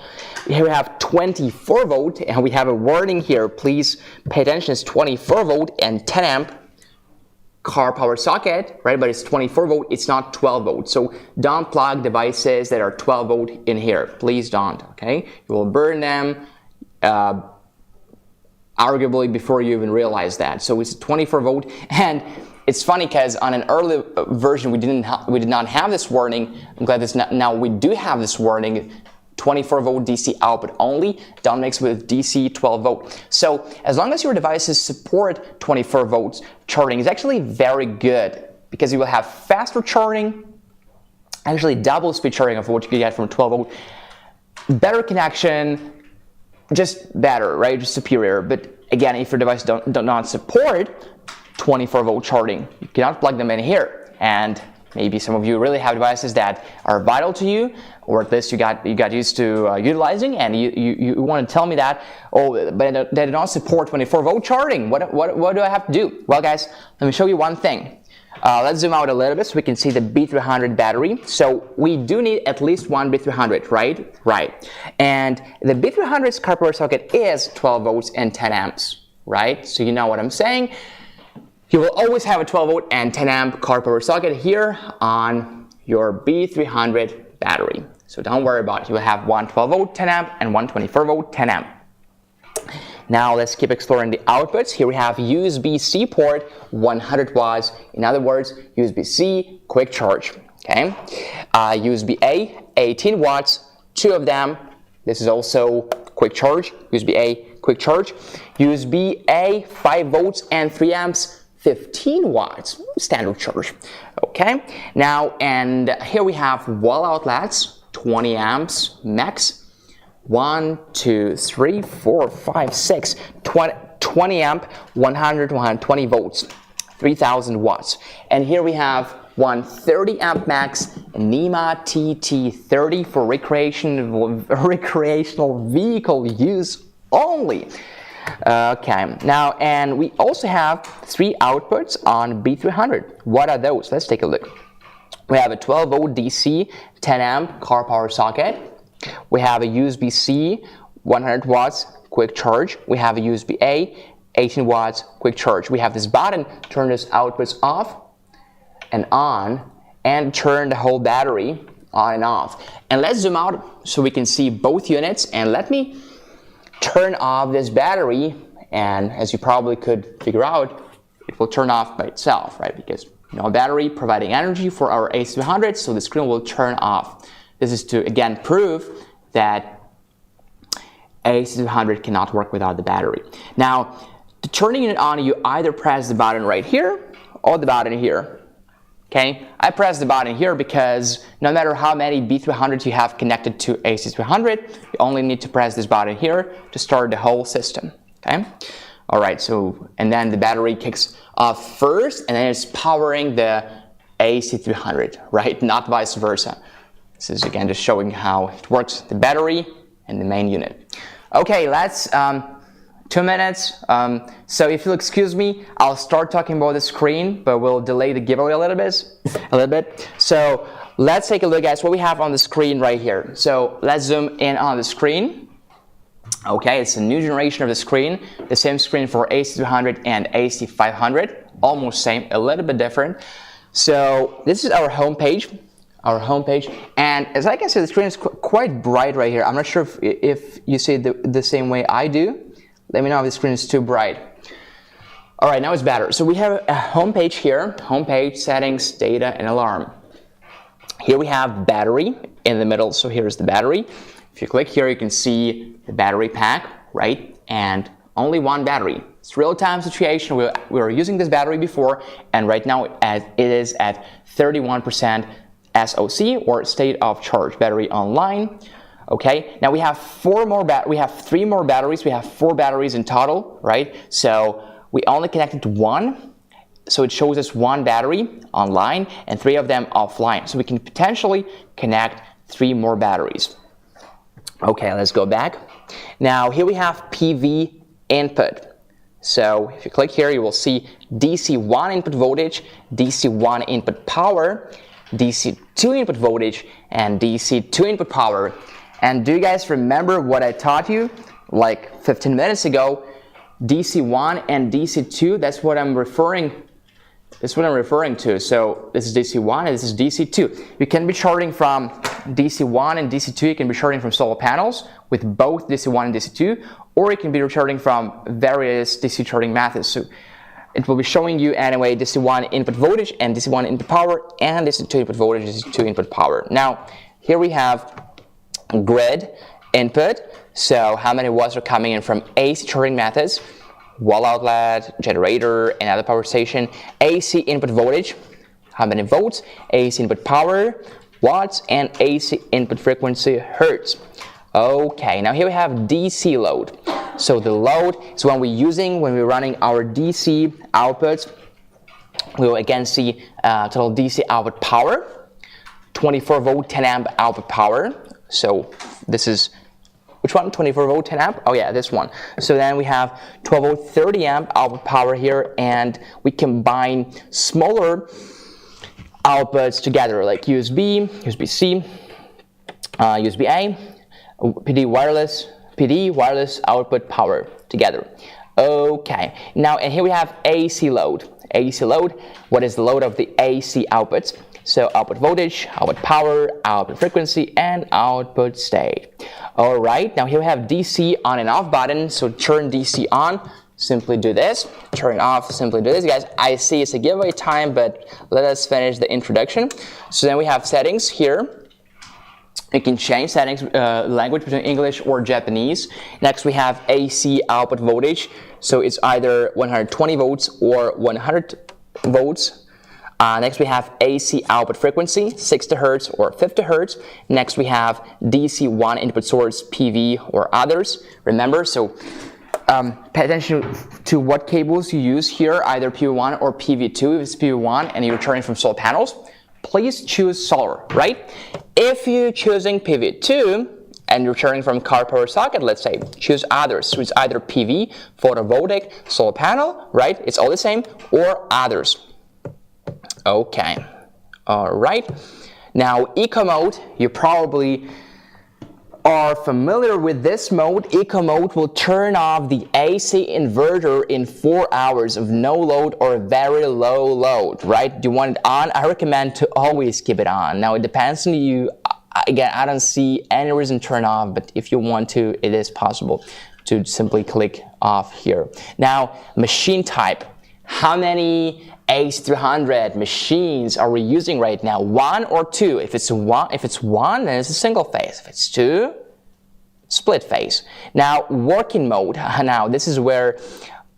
Here we have 24 volt and we have a warning here. Please pay attention. It's 24 volt and 10 amp car power socket, right? But it's 24 volt, it's not 12 volt. So don't plug devices that are 12 volt in here. Please don't, okay? You will burn them arguably before you even realize that. So it's 24 volt, and it's funny because on an early version we did not have this warning. I'm glad now we do have this warning. 24 volt DC output only, don't mix with DC 12 volt. So as long as your devices support 24 volts, charging is actually very good because you will have faster charging actually double speed charging of what you can get from 12 volt. Better connection, just better, right? Just superior. But again, if your device do not support 24 volt charging, you cannot plug them in here. And maybe some of you really have devices that are vital to you, or at least you got used to utilizing, and you want to tell me that, oh, but they do not support 24 volt charging. What do I have to do? Well, guys, let me show you one thing. Let's zoom out a little bit so we can see the B300 battery. So we do need at least one B300, right? Right. And the B300's car power socket is 12 volts and 10 amps, right? So you know what I'm saying. You will always have a 12 volt and 10 amp car power socket here on your B300 battery. So don't worry about it. You will have one 12 volt 10 amp and one 24 volt 10 amp. Now let's keep exploring the outputs. Here we have USB-C port, 100 watts. In other words, USB-C quick charge. Okay. USB-A, 18 watts, 2 of them. This is also quick charge. USB-A quick charge. USB-A 5 volts and 3 amps, 15 watts, standard charge. Okay. Now, and here we have wall outlets, 20 amps max. 1, 2, 3, 4, 5, 6, 20 amp, 120 volts, 3000 watts. And here we have one 30 amp max 𝗁𝗵𝗶𝘀 TT30 for recreational vehicle use only. Okay, now, and we also have 3 outputs on B300. What are those? Let's take a look. We have a 12 volt DC 10 amp car power socket. We have a USB-C 100 watts quick charge. We have a USB-A 18 watts quick charge. We have this button to turn these outputs off and on, and turn the whole battery on and off. And let's zoom out so we can see both units, and let me turn off this battery, and as you probably could figure out, it will turn off by itself, right? Because no battery providing energy for our AC500, so the screen will turn off. This is to, again, prove that AC500 cannot work without the battery. Now, to turning it on, you either press the button right here or the button here. Okay, I press the button here because no matter how many B300s you have connected to AC500, you only need to press this button here to start the whole system. Okay, all right. So, and then the battery kicks off first, and then it's powering the AC500, right? Not vice versa. This is again just showing how it works, the battery and the main unit. Okay, let's 2 minutes. So if you'll excuse me, I'll start talking about the screen, but we'll delay the giveaway a little bit. So let's take a look at what we have on the screen right here. So let's zoom in on the screen. Okay, it's a new generation of the screen, the same screen for AC500 and AC500, almost same, a little bit different. So this is our home page. And as I can see, the screen is quite bright right here. I'm not sure if you see it the same way I do. Let me know if the screen is too bright. All right, now it's better. So we have a home page here, home page, settings, data, and alarm. Here we have battery in the middle, so here's the battery. If you click here, you can see the battery pack, right? And only one battery. It's real-time situation. We were using this battery before, and right now it is at 31% SOC, or state of charge, battery online. Okay, now we have 3 more batteries. We have 4 batteries in total, right? So we only connected to 1, so it shows us 1 battery online and 3 of them offline. So we can potentially connect 3 more batteries. Okay, let's go back. Now here we have PV input. So if you click here, you will see DC1 input voltage, DC1 input power, DC2 input voltage, and DC2 input power. And do you guys remember what I taught you like 15 minutes ago? DC1 and DC2, that's what I'm referring to. So this is DC1 and this is DC2. You can be charging from DC1 and DC2, you can be charging from solar panels with both DC1 and DC2, or you can be recharging from various DC charging methods. So it will be showing you anyway DC1 input voltage and DC1 input power and DC2 input voltage, DC2 input power. Now here we have grid input, so how many watts are coming in from AC charging methods, wall outlet, generator, and other power station. AC input voltage, how many volts, AC input power, watts, and AC input frequency hertz. Okay, now here we have DC load. So the load is when we're running our DC outputs. We will again see total DC output power, 24 volt 10 amp output power. So this is, which one? 24 volt 10 amp? Oh yeah, this one. So then we have 12 volt 30 amp output power here, and we combine smaller outputs together like USB, USB-C, USB-A, PD wireless output power together. Okay, now and here we have AC load. AC load, what is the load of the AC outputs? So output voltage, output power, output frequency, and output state. Alright, now here we have DC on and off button. So turn DC on, simply do this. Turn off, simply do this. Guys, I see it's a giveaway time, but let us finish the introduction. So then we have settings here. You can change settings, language between English or Japanese. Next we have AC output voltage. So it's either 120 volts or 100 volts. Next we have AC output frequency, 60 Hertz or 50 Hertz. Next we have DC1 input source, PV or others. Remember, so pay attention to what cables you use here, either PV1 or PV2. If it's PV1 and you're turning from solar panels, please choose solar, right? If you're choosing PV2 and you're turning from car power socket, let's say, choose others. So it's either PV, photovoltaic, solar panel, right? It's all the same, or others. Okay, all right. Now, eco mode, you probably are familiar with this mode. Eco mode will turn off the AC inverter in 4 hours of no load or very low load, right? Do you want it on? I recommend to always keep it on. Now, it depends on you. Again, I don't see any reason to turn off, but if you want to, it is possible to simply click off here. Now, machine type. How many AC300 machines are we using right now? 1 or 2? If it's one, then it's a single phase. If it's 2, split phase. Now, working mode. Now, this is where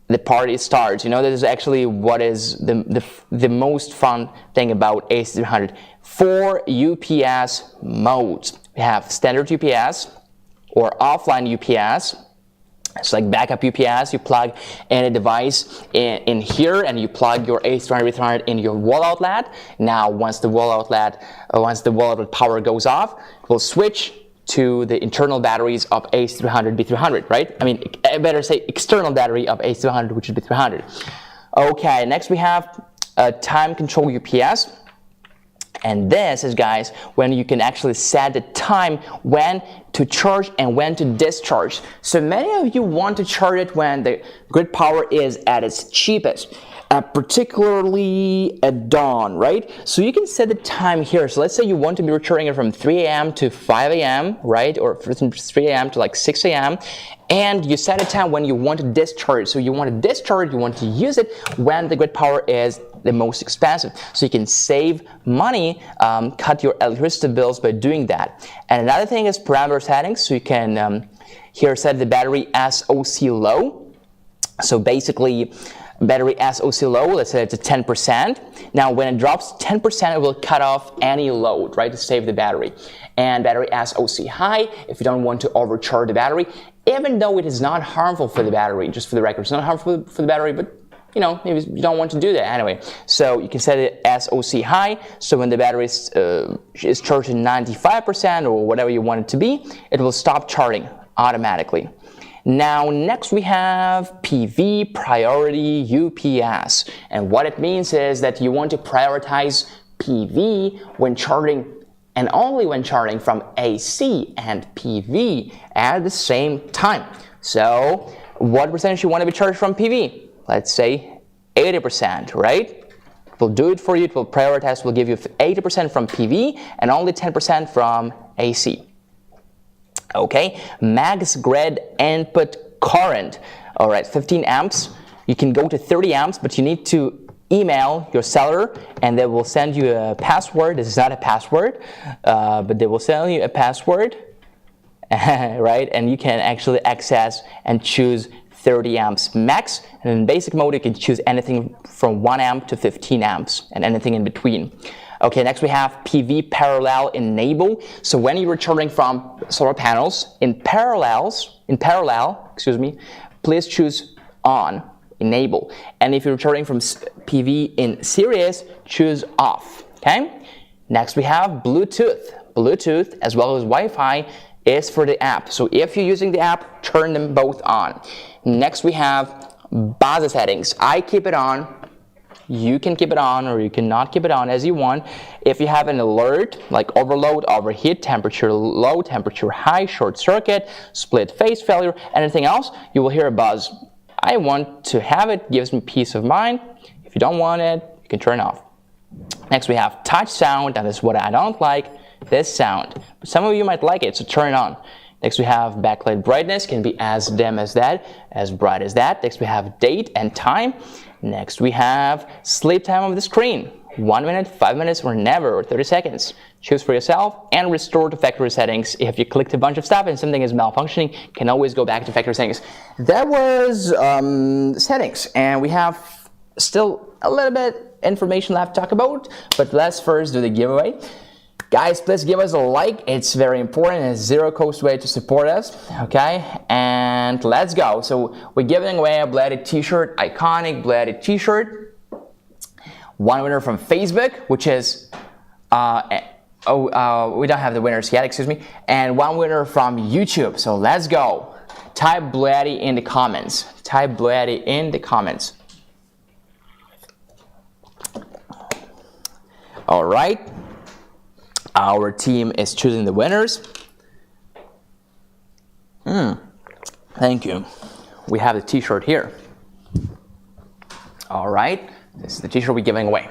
the party starts. You know, this is actually what is the most fun thing about AC300. 4 UPS modes. We have standard UPS or offline UPS. It's like backup UPS. You plug any device in here, and you plug your AC300 B300 in your wall outlet. Now, once the wall outlet power goes off, we'll switch to the internal batteries of AC300 B300, right? I mean, I better say external battery of AC300, which is B300. Okay, next we have a time control UPS. And this is, guys, when you can actually set the time when to charge and when to discharge. So many of you want to charge it when the grid power is at its cheapest, particularly at dawn, right? So you can set the time here. So let's say you want to be recharging it from 3 a.m. to 5 a.m., right? Or from 3 a.m. to like 6 a.m. And you set a time when you want to discharge. So you want to discharge, you want to use it when the grid power is the most expensive. So you can save money, cut your electricity bills by doing that. And another thing is parameter settings. So you can here set the battery SOC low. So basically, battery SOC low, let's say it's at 10%. Now when it drops 10%, it will cut off any load, right, to save the battery. And battery SOC high, if you don't want to overcharge the battery, even though it is not harmful for the battery, just for the record, it's not harmful for the battery, but you know, maybe you don't want to do that anyway. So you can set it SOC high, so when the battery is charged at 95% or whatever you want it to be, it will stop charging automatically. Now, next we have PV priority UPS. And what it means is that you want to prioritize PV when charging, and only when charging from AC and PV at the same time. So, what percentage you want to be charged from PV? Let's say 80%, right? It will do it for you. It will prioritize, will give you 80% from PV and only 10% from AC. Okay, max grid input current. All right, 15 amps. You can go to 30 amps, but you need to email your seller and they will send you a password. This is not a password, but they will send you a password, right? And you can actually access and choose 30 amps max. And in basic mode, you can choose anything from 1 amp to 15 amps and anything in between. Okay, next we have PV parallel enable. So when you're returning from solar panels in parallel, excuse me, please choose on, enable. And if you're returning from PV in series, choose off. Okay. Next we have Bluetooth. Bluetooth as well as Wi-Fi is for the app. So if you're using the app, turn them both on. Next we have buzzer settings. I keep it on. You can keep it on or you cannot keep it on as you want. If you have an alert like overload, overheat, temperature low, temperature high, short circuit, split phase failure, anything else, you will hear a buzz. I want to have it, gives me peace of mind. If you don't want it, you can turn it off. Next we have touch sound, and this is what I don't like, this sound. But some of you might like it, so turn it on. Next we have backlight brightness, can be as dim as that, as bright as that. Next we have date and time. Next we have sleep time of the screen. 1 minute, 5 minutes, or never, or 30 seconds. Choose for yourself and restore to factory settings. If you clicked a bunch of stuff and something is malfunctioning, you can always go back to factory settings. That was settings, and we have still a little bit information left to talk about, but let's first do the giveaway. Guys, please give us a like. It's very important. It's zero-cost way to support us, okay? And let's go. So we're giving away a BLUETTI t-shirt, iconic BLUETTI t-shirt. One winner from Facebook, which is, we don't have the winners yet, excuse me. And one winner from YouTube. So let's go. Type BLUETTI in the comments. Type BLUETTI in the comments. All right. Our team is choosing the winners. Thank you. We have the t-shirt here. All right, this is the t-shirt we're giving away.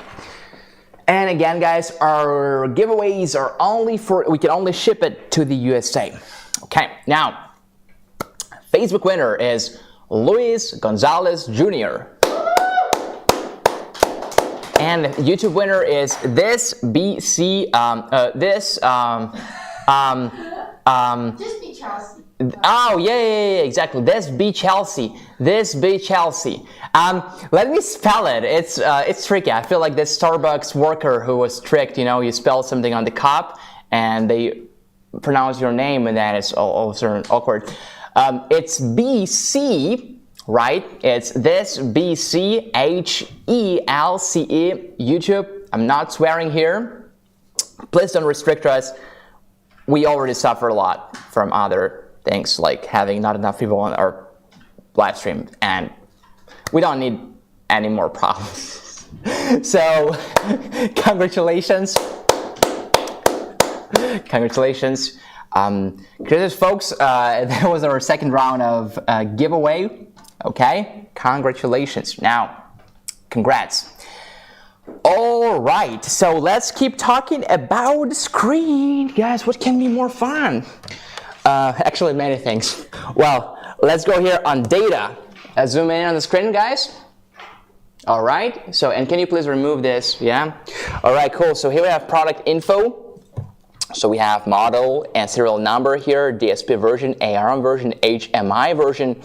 And again, guys, our giveaways are only for, we can only ship it to the USA. Okay, now, Facebook winner is Luis Gonzalez Jr. And YouTube winner is this BC, Just be Chelsea. Oh, yeah, exactly. This 𝗍𝗂𝗍. This 𝗍𝗂𝗍. Let me spell it. It's tricky. I feel like this Starbucks worker who was tricked, you know, you spell something on the cup and they pronounce your name and then it's all awkward. It's BC. Right? It's this 𝗍𝗂𝗍 YouTube. I'm not swearing here. Please don't restrict us. We already suffer a lot from other things like having not enough people on our live stream, and we don't need any more problems. So, congratulations. Congratulations. Folks, that was our second round of giveaway. Okay, congratulations. Now, congrats. All right, so let's keep talking about the screen. Guys, what can be more fun? Actually, many things. Well, let's go here on data. Zoom in on the screen, guys. All right, so, and can you please remove this? Yeah. All right, cool. So here we have product info. So we have model and serial number here, DSP version, ARM version, HMI version,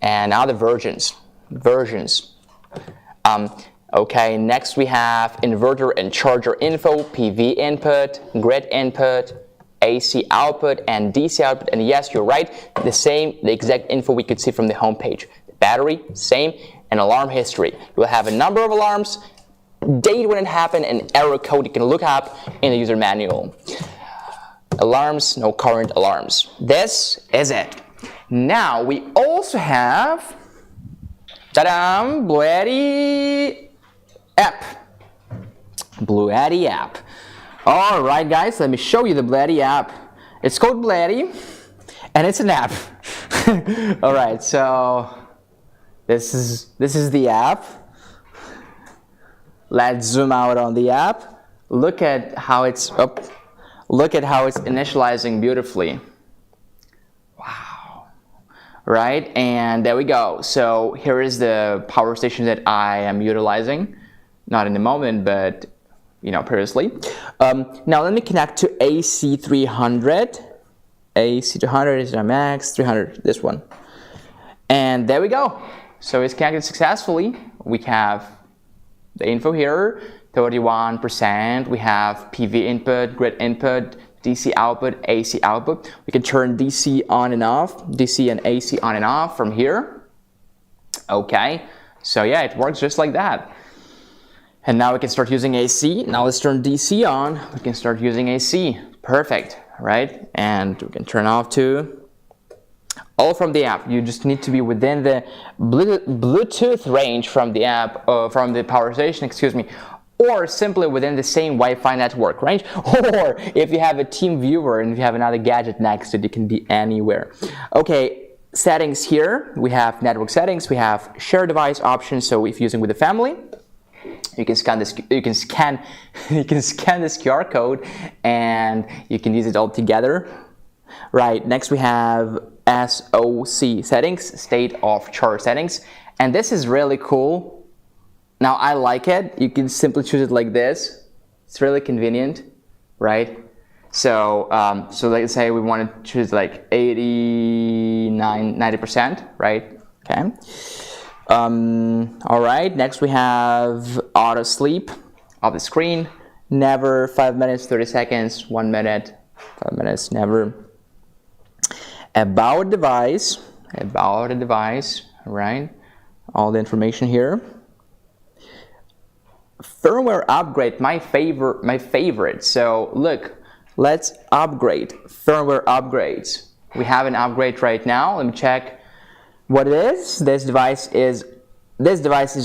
and other versions. Okay, next we have inverter and charger info, PV input, grid input, AC output, and DC output. And yes, you're right, the exact info we could see from the home page. Battery, same, and alarm history. You'll have a number of alarms, date when it happened, and error code you can look up in the user manual. Alarms, no current alarms. This is it. Now we also have, ta-da, BLUETTI app. BLUETTI app. All right, guys, let me show you the BLUETTI app. It's called BLUETTI, and it's an app. All right, so this is the app. Let's zoom out on the app. Look at how it's initializing beautifully. Wow. Right, and there we go. So here is the power station that I am utilizing. Not in the moment, but you know, previously. Now let me connect to AC300. AC200 is our max, 300, this one. And there we go. So it's connected successfully. We have the info here, 31%. We have PV input, grid input, DC output, AC output. We can turn DC on and off, DC and AC on and off from here. Okay, so yeah, it works just like that. And now we can start using AC. Now let's turn DC on. We can start using AC. Perfect, right? And we can turn off too. All from the app. You just need to be within the Bluetooth range from the app, from the power station, excuse me, or simply within the same Wi-Fi network range. Or if you have a team viewer and if you have another gadget next to it, you can be anywhere. Okay, settings here. We have network settings. We have share device options. So if using with the family, you can scan this. You can scan this QR code, and you can use it all together. Right. Next we have SOC settings, state of charge settings, and this is really cool. Now I like it. You can simply choose it like this. It's really convenient, right? So so let's say we want to choose like 90%, right? Okay. All right, next we have auto sleep of the screen, never, 5 minutes, 30 seconds, 1 minute, 5 minutes, never. About device, right? All the information here. Firmware upgrade, my favorite. So look, let's upgrade, firmware upgrades. We have an upgrade right now. Let me check what it is. This device is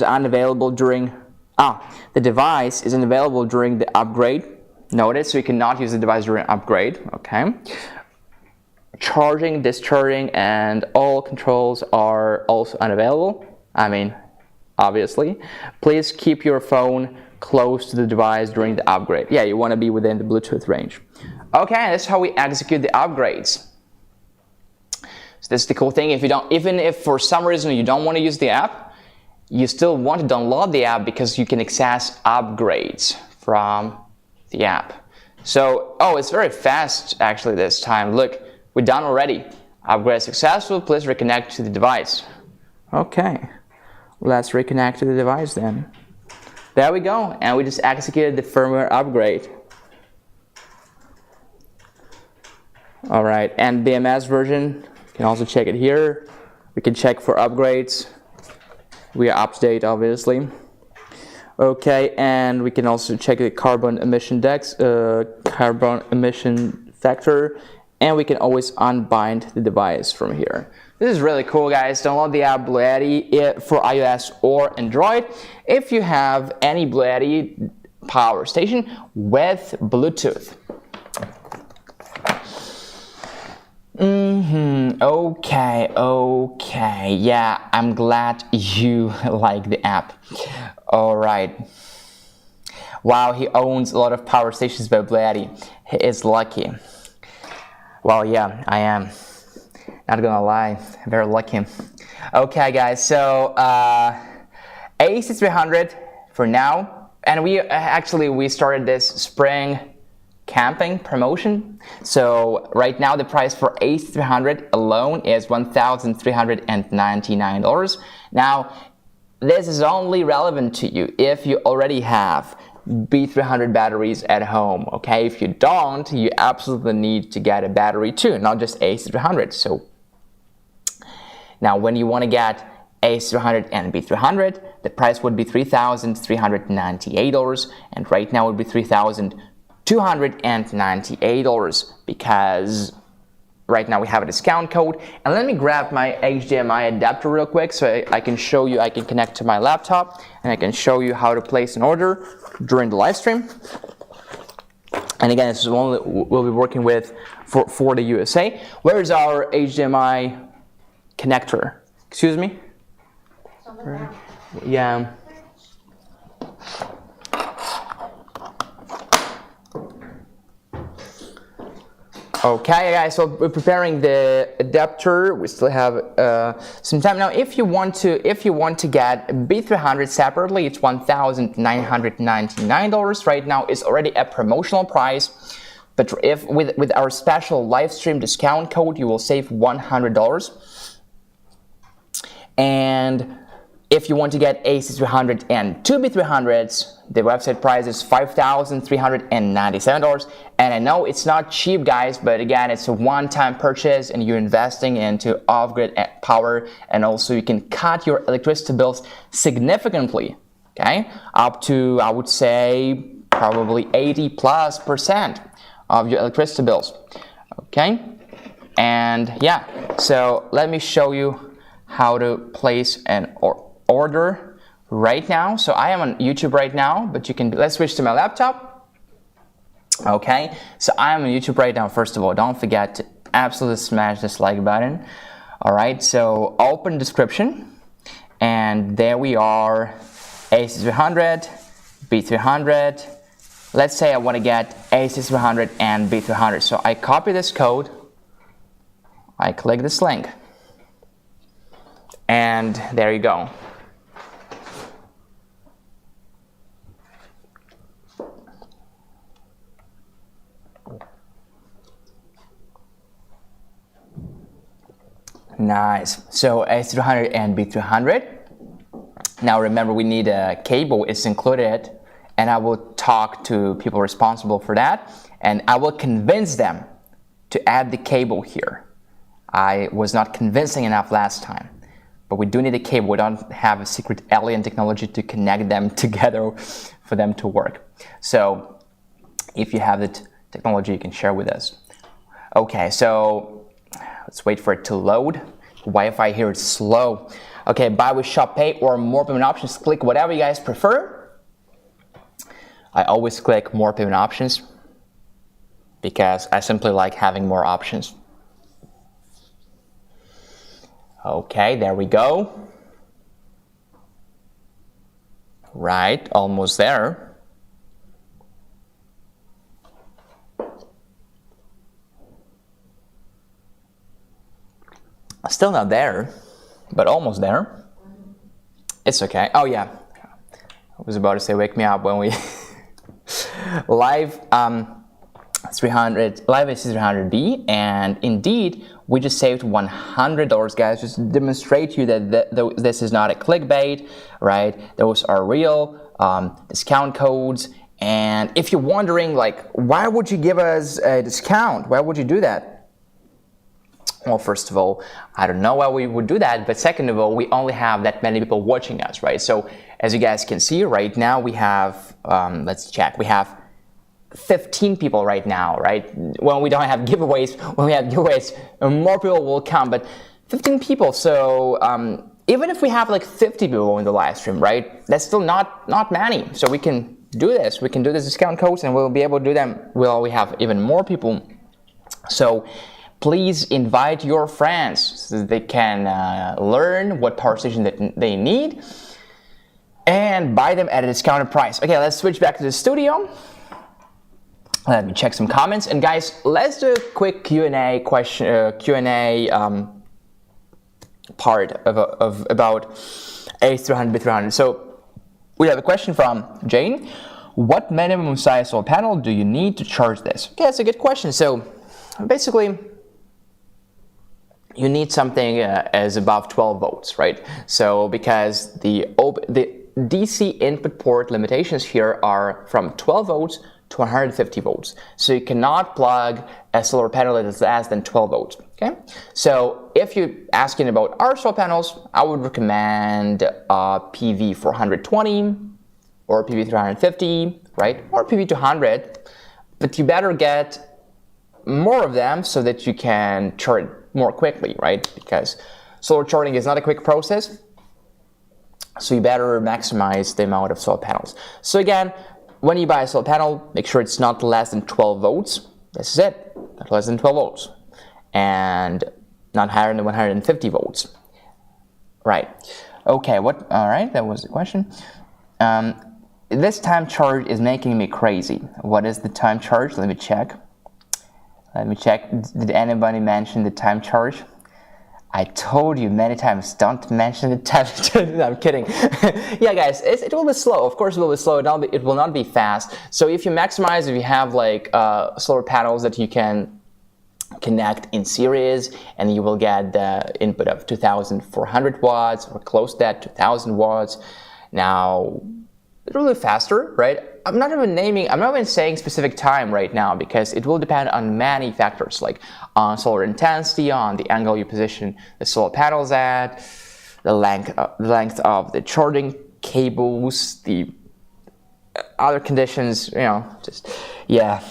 unavailable during the device is unavailable during the upgrade. Notice we cannot use the device during upgrade. Okay. Charging, discharging, and all controls are also unavailable. I mean, obviously. Please keep your phone close to the device during the upgrade. Yeah, you want to be within the Bluetooth range. Okay, that's how we execute the upgrades. So this is the cool thing. If you don't, even if for some reason you don't want to use the app, you still want to download the app because you can access upgrades from the app. So, oh, it's very fast actually this time. Look, we're done already. Upgrade successful. Please reconnect to the device. Okay, let's reconnect to the device then. There we go, and we just executed the firmware upgrade. All right, and BMS version. You can also check it here. We can check for upgrades. We are up to date, obviously. Okay, and we can also check the carbon emission factor, and we can always unbind the device from here. This is really cool, guys. Download the app BLUETTI for iOS or Android if you have any BLUETTI power station with Bluetooth. Okay. Yeah, I'm glad you like the app. All right. Wow, he owns a lot of power stations by BLUETTI. He is lucky. Well, yeah, I am. Not gonna lie, very lucky. Okay, guys, so AC500 for now, and we started this spring camping promotion. So right now the price for AC500 alone is $1,399. Now this is only relevant to you if you already have B300 batteries at home. Okay, if you don't, you absolutely need to get a battery too, not just AC500. So now when you want to get AC500 and B300, the price would be $3,398, and right now it would be $3,298 because right now we have a discount code. And let me grab my HDMI adapter real quick so I can show you. I can connect to my laptop and I can show you how to place an order during the live stream. And again, this is one we'll be working with for the USA. Where is our HDMI connector? Excuse me? Yeah. Okay, guys, so we're preparing the adapter. We still have some time. Now, if you want to get B300 separately, it's $1,999. Right now, it's already a promotional price. But if with our special live stream discount code, you will save $100. And If you want to get AC500 and 2 B300s, the website price is $5,397. And I know it's not cheap, guys, but again, it's a one-time purchase and you're investing into off-grid power, and also you can cut your electricity bills significantly, okay? Up to, I would say, probably 80+% of your electricity bills, okay? And yeah, so let me show you how to place an order right now. So I am on YouTube right now, but you can, let's switch to my laptop. Okay, so I am on YouTube right now. First of all, don't forget to absolutely smash this like button. All right, so open description, and there we are, AC500, B300. Let's say I want to get AC500 and B300. So I copy this code, I click this link, and there you go. Nice. So AC500 and B300. Now remember, we need a cable. It's included, and I will talk to people responsible for that, and I will convince them to add the cable here. I was not convincing enough last time, but we do need a cable. We don't have a secret alien technology to connect them together for them to work. So if you have the technology, you can share with us. Okay, so let's wait for it to load. Wi-Fi here is slow. Okay, buy with Shop Pay or more payment options. Click whatever you guys prefer. I always click more payment options because I simply like having more options. Okay, there we go. Right, almost there. Still not there, but almost there. It's okay. Oh yeah, I was about to say wake me up when we live AC500B, and indeed we just saved $100, guys. Just to demonstrate to you that this is not a clickbait, right? Those are real discount codes. And if you're wondering, like, why would you give us a discount? Why would you do that? Well, first of all, I don't know why we would do that, but second of all, we only have that many people watching us, right? So as you guys can see right now, we have, let's check, we have 15 people right now, right? When we don't have giveaways, when we have giveaways, more people will come, but 15 people. So even if we have like 50 people in the live stream, right? That's still not many. So we can do this. We can do this discount codes, and we'll be able to do them. We have even more people. So please invite your friends so that they can learn what power station that they need and buy them at a discounted price. Okay, let's switch back to the studio. Let me check some comments. And guys, let's do a quick Q&A question, part of about AC500 B300. So we have a question from Jane. What minimum size solar panel do you need to charge this? Okay, that's a good question. So basically, you need something as above 12 volts, right? So because the DC input port limitations here are from 12 volts to 150 volts. So you cannot plug a solar panel that is less than 12 volts, okay? So if you're asking about our solar panels, I would recommend PV420 or PV350, right? Or PV200, but you better get more of them so that you can charge more quickly, right? Because solar charging is not a quick process, so you better maximize the amount of solar panels. So again, when you buy a solar panel, make sure it's not less than 12 volts. This is it, not less than 12 volts, and not higher than 150 volts. Right. Okay. All right. That was the question. This time charge is making me crazy. What is the time charge? Let me check. Did anybody mention the time charge? I told you many times, don't mention the time charge. I'm kidding. Yeah, guys, it will be slow. Of course, it will be slow. It will not be fast. So if you maximize, if you have like solar panels that you can connect in series, and you will get the input of 2,400 watts or close to that, 2,000 watts. Now, it's really faster, right? I'm not even saying specific time right now, because it will depend on many factors, like on solar intensity, on the angle you position the solar panels at, the length of the charging cables, the other conditions, you know, just, yeah.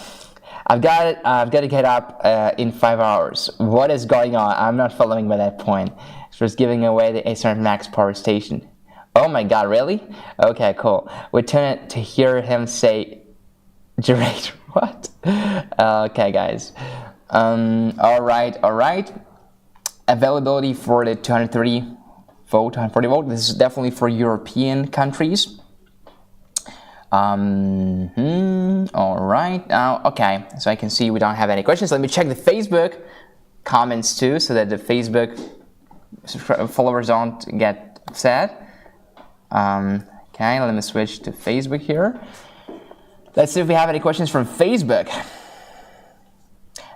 I've got to get up in 5 hours. What is going on? I'm not following by that point. It's just giving away the AC500 max power station. Oh my god, really? Okay, cool. We turn it to hear him say, generator, what? Okay, guys. All right. Availability for the 230 volt, 240 volt. This is definitely for European countries. All right. Now, okay. So I can see we don't have any questions. Let me check the Facebook comments too, so that the Facebook followers don't get upset. Okay, let me switch to Facebook here. Let's see if we have any questions from Facebook.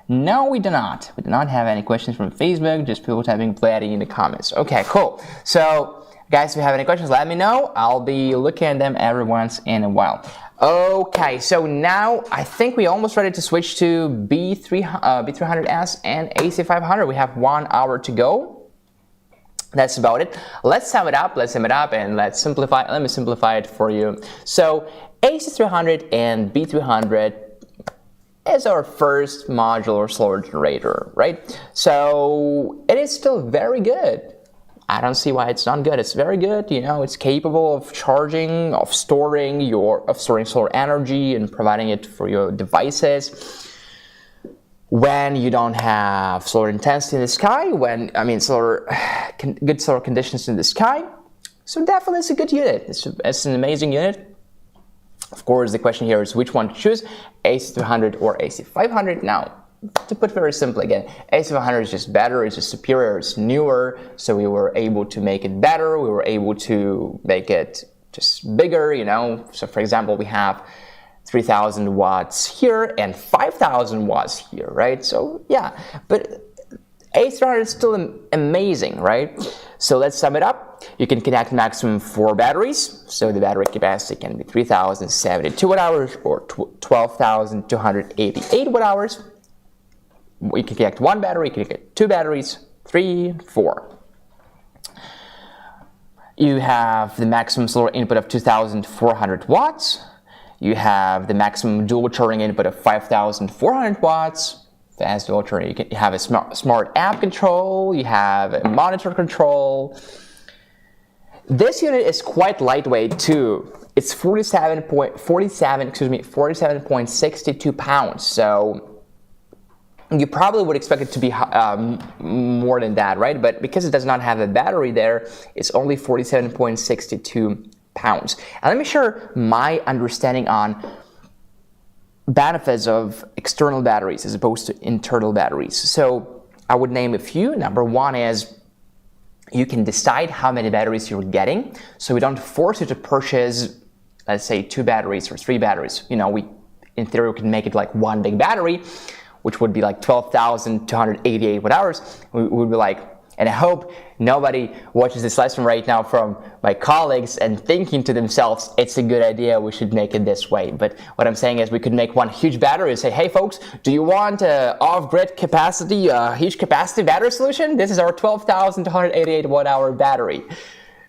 No, we do not. We do not have any questions from Facebook, just people typing BLUETTI in the comments. Okay, cool. So, guys, if you have any questions, let me know. I'll be looking at them every once in a while. Okay, so now I think we're almost ready to switch to B300S and AC500. We have 1 hour to go. That's about it. Let's sum it up, and let's simplify. Let me simplify it for you. So AC500 and B300 is our first modular solar generator, right? So it is still very good. I don't see why it's not good. It's very good. You know, it's capable of charging, of storing solar energy and providing it for your devices. When you don't have solar intensity in the sky, good solar conditions in the sky. So definitely it's a good unit. It's an amazing unit. Of course, the question here is which one to choose, AC500 or AC500. Now, to put very simply again, AC500 is just better, it's just superior, it's newer, so we were able to make it better, we were able to make it just bigger, you know. So for example, we have 3,000 watts here and 5,000 watts here, right? So yeah, but AC500 is still amazing, right? So let's sum it up. You can connect maximum 4 batteries, so the battery capacity can be 3,072 watt hours or 12,288 watt hours. You can connect 1 battery, you can connect 2 batteries, 3, 4. You have the maximum solar input of 2,400 watts. You have the maximum dual charging input of 5,400 watts. Fast dual charging. You have a smart app control. You have a monitor control. This unit is quite lightweight too. It's 47.62 pounds. So you probably would expect it to be more than that, right? But because it does not have a battery there, it's only 47.62 pounds. And let me share my understanding on benefits of external batteries as opposed to internal batteries. So I would name a few. Number one is you can decide how many batteries you're getting. So we don't force you to purchase, let's say, 2 batteries or 3 batteries. You know, in theory, we can make it like 1 big battery, which would be like 12,288 watt hours. We would be like, and I hope nobody watches this lesson right now from my colleagues and thinking to themselves, it's a good idea, we should make it this way. But what I'm saying is we could make one huge battery and say, hey folks, do you want off-grid capacity, huge capacity battery solution? This is our 12,288 watt hour battery,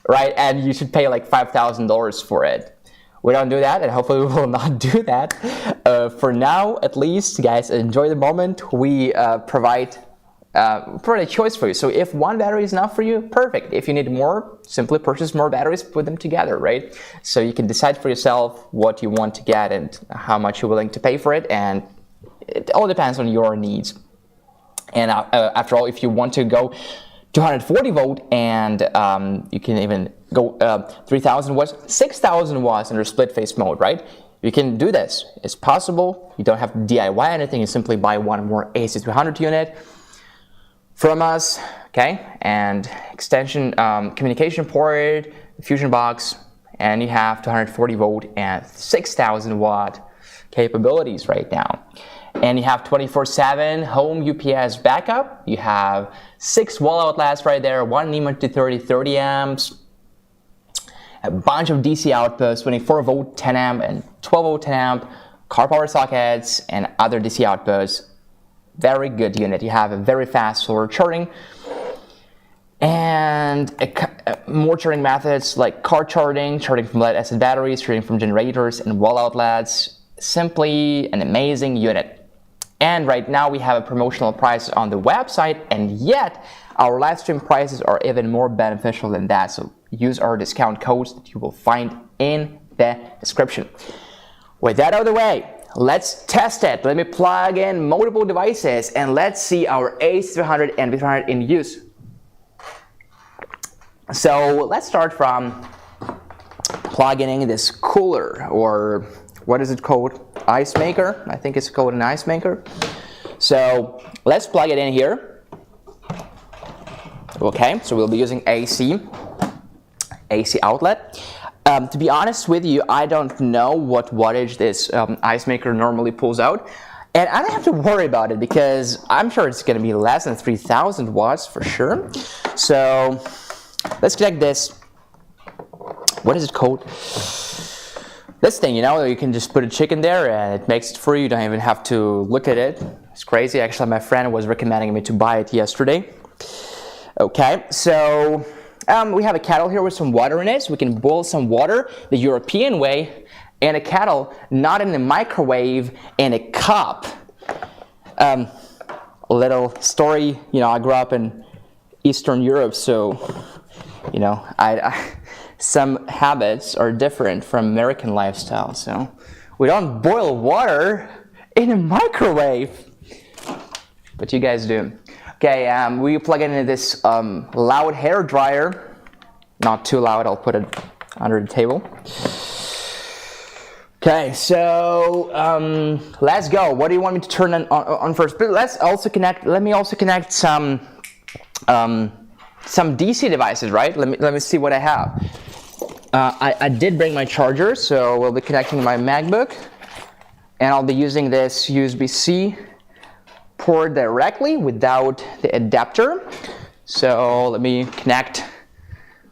right? And you should pay like $5,000 for it. We don't do that, and hopefully we will not do that. For now, at least, guys, enjoy the moment. We provide a choice for you. So if 1 battery is enough for you, perfect. If you need more, simply purchase more batteries, put them together, right? So you can decide for yourself what you want to get and how much you're willing to pay for it, and it all depends on your needs. And after all, if you want to go 240 volt and you can even go 3,000 watts, 6,000 watts under split phase mode, right? You can do this. It's possible. You don't have to DIY anything. You simply buy 1 more AC500 unit from us, okay? And extension, communication port, fusion box, and you have 240 volt and 6,000 watt capabilities right now. and you have 24/7 home UPS backup. You have 6 wall outlets right there, 1 NEMA 230 30 amps, a bunch of DC outputs, 24 volt 10 amp and 12 volt 10 amp, car power sockets, and other DC outputs. Very good unit. You have a very fast solar charging and more charging methods like car charging, charging from lead acid batteries, charging from generators and wall outlets. Simply an amazing unit. And right now we have a promotional price on the website, and yet our live stream prices are even more beneficial than that. So use our discount codes that you will find in the description. With that out of the way, let's test it. Let me plug in multiple devices and let's see our AC500 and B300 in use. So let's start from plugging in this cooler, or what is it called? Ice maker. I think it's called an ice maker. So let's plug it in here. Okay, so we'll be using AC outlet. To be honest with you, I don't know what wattage this ice maker normally pulls out, and I don't have to worry about it because I'm sure it's going to be less than 3,000 watts for sure. So let's connect this. What is it called? This thing, you know, you can just put a chicken there and it makes it for you. You don't even have to look at it. It's crazy. Actually, my friend was recommending me to buy it yesterday. Okay, so we have a kettle here with some water in it, so we can boil some water the European way, and a kettle, not in the microwave, in a cup. A little story, you know, I grew up in Eastern Europe, so, you know, some habits are different from American lifestyle, so we don't boil water in a microwave, but you guys do. Okay, we plug it into this loud hair dryer. Not too loud, I'll put it under the table. Okay, so let's go. What do you want me to turn on first? But let me also connect some DC devices, right? Let me see what I have. I did bring my charger, so we'll be connecting my MacBook, and I'll be using this USB-C port directly without the adapter. So let me connect.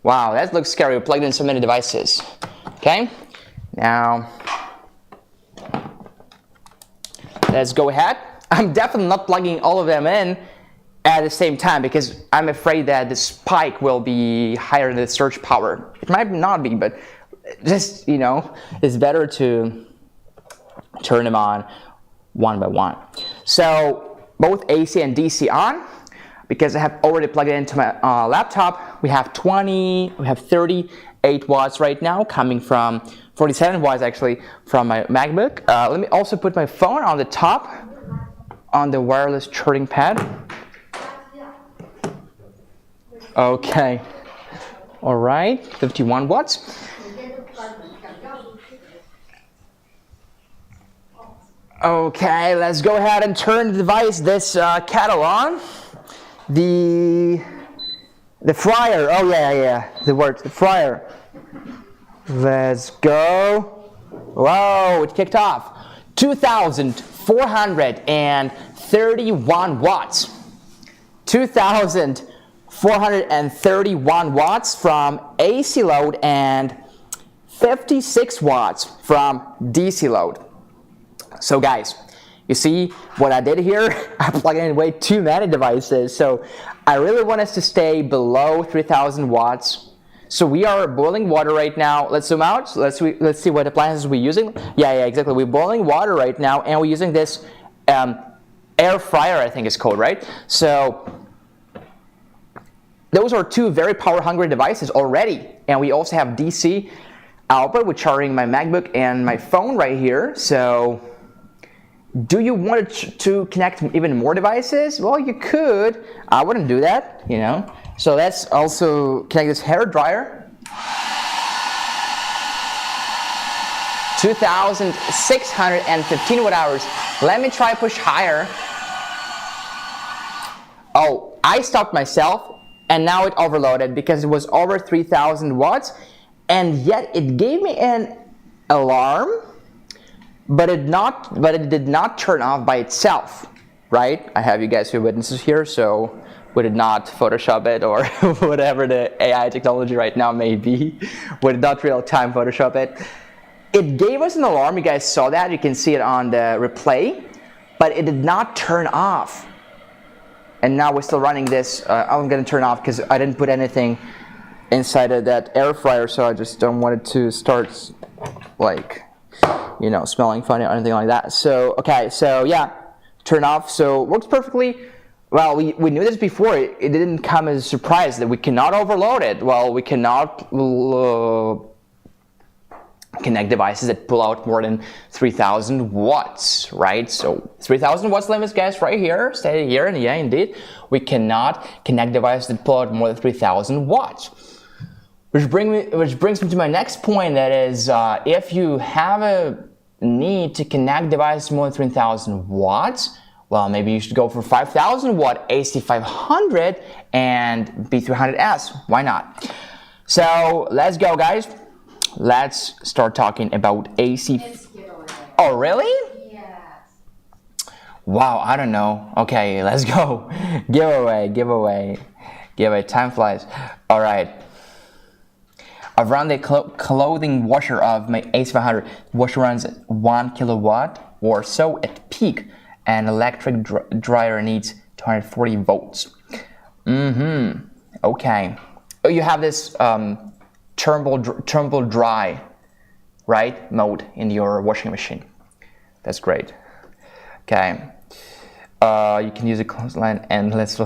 Wow, that looks scary. We plugged in so many devices. Okay, now let's go ahead. I'm definitely not plugging all of them in at the same time because I'm afraid that the spike will be higher than the surge power. It might not be, but just, you know, it's better to turn them on one by one. So both AC and DC on, because I have already plugged it into my laptop. We have 38 watts right now, coming from 47 watts actually from my MacBook. Let me also put my phone on the top on the wireless charging pad. Okay, all right, 51 watts. Okay, let's go ahead and turn the device, this kettle on. The fryer, oh yeah, the fryer. Let's go. Whoa, it kicked off. 2,431 watts. 2,431 watts from AC load and 56 watts from DC load. So guys, you see what I did here? I plugged in way too many devices. So I really want us to stay below 3,000 watts. So we are boiling water right now. Let's zoom out. So let's see what appliances we're using. Yeah, exactly. We're boiling water right now, and we're using this air fryer, I think it's called, right? So those are two very power-hungry devices already. And we also have DC output with charging my MacBook and my phone right here. So do you want to connect even more devices? Well, you could. I wouldn't do that, you know. So let's also connect this hair dryer. 2,615 watt hours. Let me try push higher. Oh, I stopped myself and now it overloaded because it was over 3,000 watts, and yet it gave me an alarm but it did not turn off by itself, right? I have you guys who witnesses here, so we did not Photoshop it or whatever the AI technology right now may be. We did not real-time Photoshop it. It gave us an alarm. You guys saw that. You can see it on the replay, but it did not turn off. And now we're still running this. I'm going to turn off because I didn't put anything inside of that air fryer, so I just don't want it to start like, you know, smelling funny or anything like that. So, okay, so yeah, turn off. So works perfectly. Well, we knew this before. It didn't come as a surprise that we cannot overload it. Well, we cannot connect devices that pull out more than 3,000 watts, right? So 3,000 watts limits, guys, right here, stated here, and yeah, indeed, we cannot connect devices that pull out more than 3,000 watts. Which brings me to my next point, that is, if you have a need to connect devices more than 3,000 watts, well, maybe you should go for 5,000 watt AC500 and B300S. Why not? So let's go, guys. Let's start talking about AC. It's giveaway. Oh, really? Yes. Wow, I don't know. Okay, let's go. Giveaway. Time flies. All right. I've run the clothing washer of my AC500. Washer runs 1 kilowatt or so at peak, and electric dryer needs 240 volts. Okay. Oh, you have this thermal dry, right, mode in your washing machine. That's great. Okay. You can use a clothesline and let's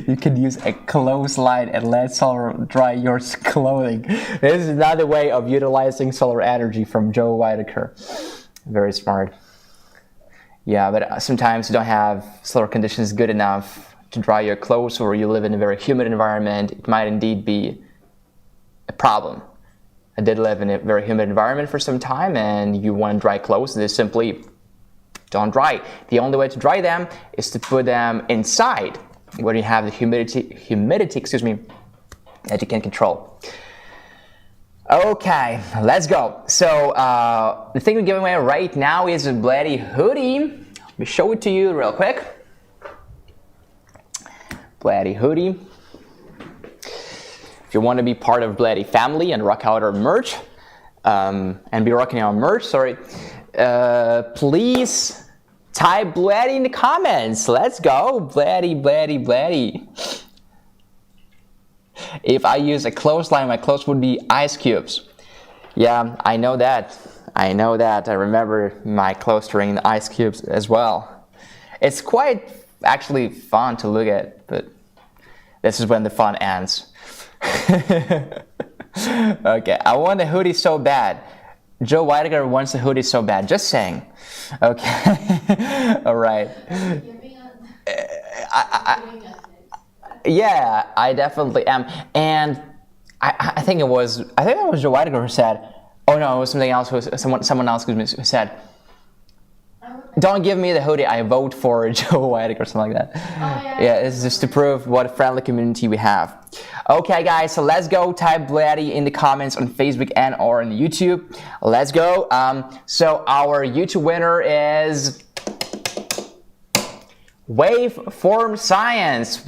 you can use a clothesline and let solar dry your clothing. This is another way of utilizing solar energy from 𝗧𝗂𝗃𝗀𝗃. Very smart. Yeah, but sometimes you don't have solar conditions good enough to dry your clothes, or you live in a very humid environment. It might indeed be a problem. I did live in a very humid environment for some time, and you want to dry clothes, they simply don't dry. The only way to dry them is to put them inside, where you have the humidity, that you can control. Okay, let's go. So the thing we're giving away right now is a BLUETTI hoodie. Let me show it to you real quick. BLUETTI hoodie. If you want to be part of BLUETTI family and rock out our merch, and be rocking our merch, please type BLUETTI in the comments. Let's go, BLUETTI. If I use a clothesline, my clothes would be ice cubes. Yeah, I know that. I remember my clothes turning into ice cubes as well. It's quite actually fun to look at, but this is when the fun ends. Okay, I want a hoodie so bad. 𝗧𝗂𝗃𝗀𝗃 wants a hoodie so bad. Just saying. Okay. All right. Yeah, I definitely am. And I think it was 𝗧𝗂𝗃𝗀𝗃 who said, oh no, it was something else. Someone else who said, don't give me the hoodie, I vote for 𝗧𝗂𝗃𝗀𝗃 or something like that. Oh, yeah, it's just to prove what a friendly community we have. Okay, guys, so let's go. Type BLUETTI in the comments on Facebook and or on YouTube. Let's go. So our YouTube winner is Waveform Science.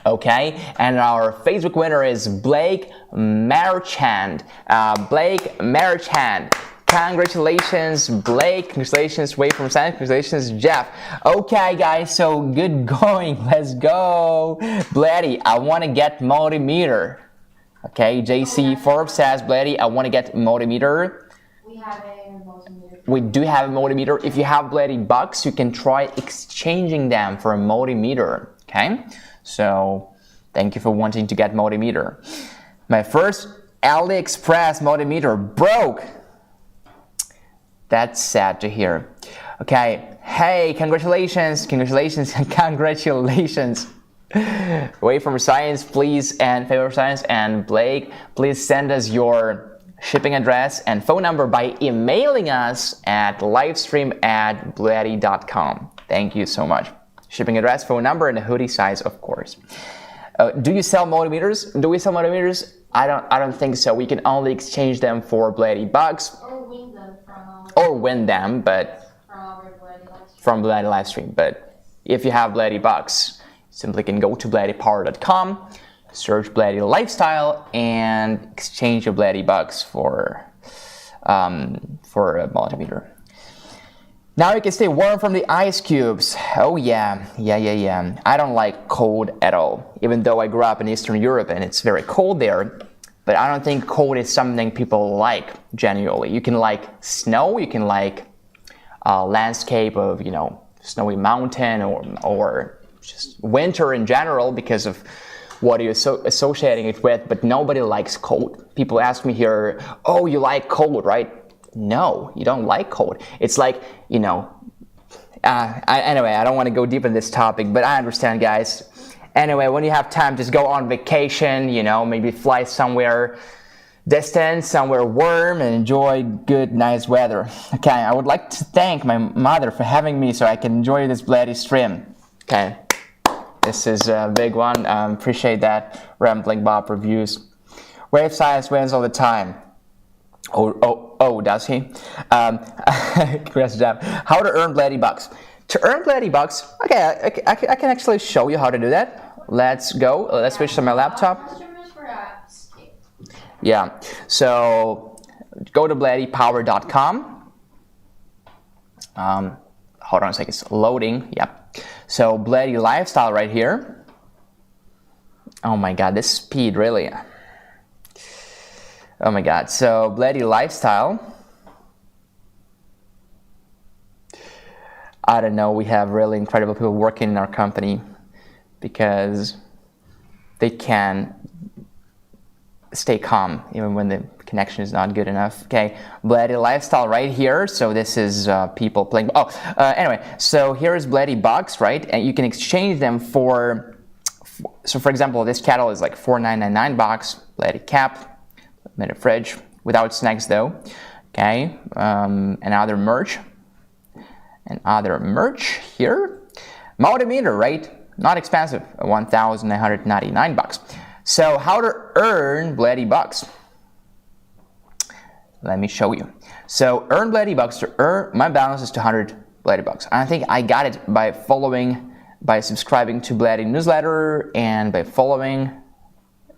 Okay, and our Facebook winner is Blake Merchant. Congratulations, Blake. Congratulations, Waveform Science. Congratulations, Jeff. Okay, guys, so good going. Let's go. BLUETTI, I want to get multimeter. Okay, JC Forbes says, BLUETTI, I want to get multimeter. We have a multimeter. We do have a multimeter. If you have BLUETTI bucks, you can try exchanging them for a multimeter. Okay, so thank you for wanting to get multimeter. My first AliExpress multimeter broke. That's sad to hear. Okay, hey, congratulations. Waveform Science, please, and Favor Science and Blake, please send us your shipping address and phone number by emailing us at livestream@bluetti.com. Thank you so much. Shipping address, phone number, and a hoodie size, of course. Do you sell multimeters? Do we sell multimeters? I don't think so. We can only exchange them for 𝗣𝗍𝗍. Or win them from Or win them, but our BLUETTI livestream. from BLUETTI livestream. But if you have 𝗣𝗍𝗍, simply can go to 𝗣𝗍𝗍power.com, search 𝗣𝗍𝗍 lifestyle, and exchange your 𝗣𝗍𝗍𝗍 for a multimeter. Now you can stay warm from the ice cubes. Oh yeah. I don't like cold at all, even though I grew up in Eastern Europe and it's very cold there. But I don't think cold is something people like genuinely. You can like snow, you can like landscape of, you know, snowy mountain or just winter in general because of what you're associating it with, but nobody likes cold. People ask me here, oh, you like cold, right? No, you don't like cold. It's like, you know, anyway, I don't want to go deep in this topic, but I understand, guys. Anyway, when you have time, just go on vacation, you know, maybe fly somewhere distant, somewhere warm, and enjoy good, nice weather. Okay, I would like to thank my mother for having me so I can enjoy this BLUETTI stream. Okay, this is a big one. Appreciate that. Rambling Bob reviews. Wave size wins all the time. Oh, does he? Congrats, Jeff. How to earn 𝗣𝗍𝗍. To earn 𝗣𝗍𝗍, okay, I can actually show you how to do that. Let's go. Let's switch to my laptop. Yeah, so go to BLUETTIpower.com. Hold on a second, it's loading. Yep. So BLUETTI lifestyle right here. Oh my God, this speed really. Oh my God, so BLUETTI lifestyle. I don't know, we have really incredible people working in our company because they can stay calm even when the connection is not good enough. Okay, BLUETTI lifestyle right here. So this is people playing. Anyway, so here is 𝗣𝗍𝗍𝗍, right? And you can exchange them for so for example, this kettle is like $4,999, 𝗣𝗍𝗍 cap. Made fridge without snacks though. Okay, another merch here. Multimeter, right? Not expensive, $1,999. So how to earn 𝗣𝗍𝗍𝗍? Let me show you. So earn 𝗣𝗍𝗍𝗍. To earn, my balance is 200 𝗣𝗍𝗍𝗍. I think I got it by subscribing to BLUETTI newsletter and by following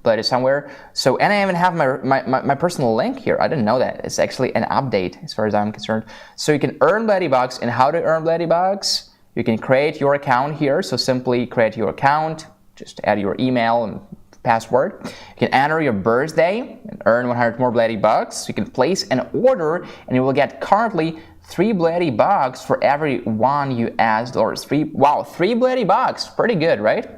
BLUETTI somewhere. So, and I even have my personal link here. I didn't know that. It's actually an update as far as I'm concerned. So you can earn 𝗣𝗍𝗍𝗍. And how to earn 𝗣𝗍𝗍𝗍? You can create your account here. So simply create your account, just add your email and password. You can enter your birthday and earn 100 more 𝗣𝗍𝗍𝗍. You can place an order and you will get currently 3 𝗣𝗍𝗍𝗍𝗍 for every $1 US. 3 𝗣𝗍𝗍𝗍𝗍𝗍, pretty good, right?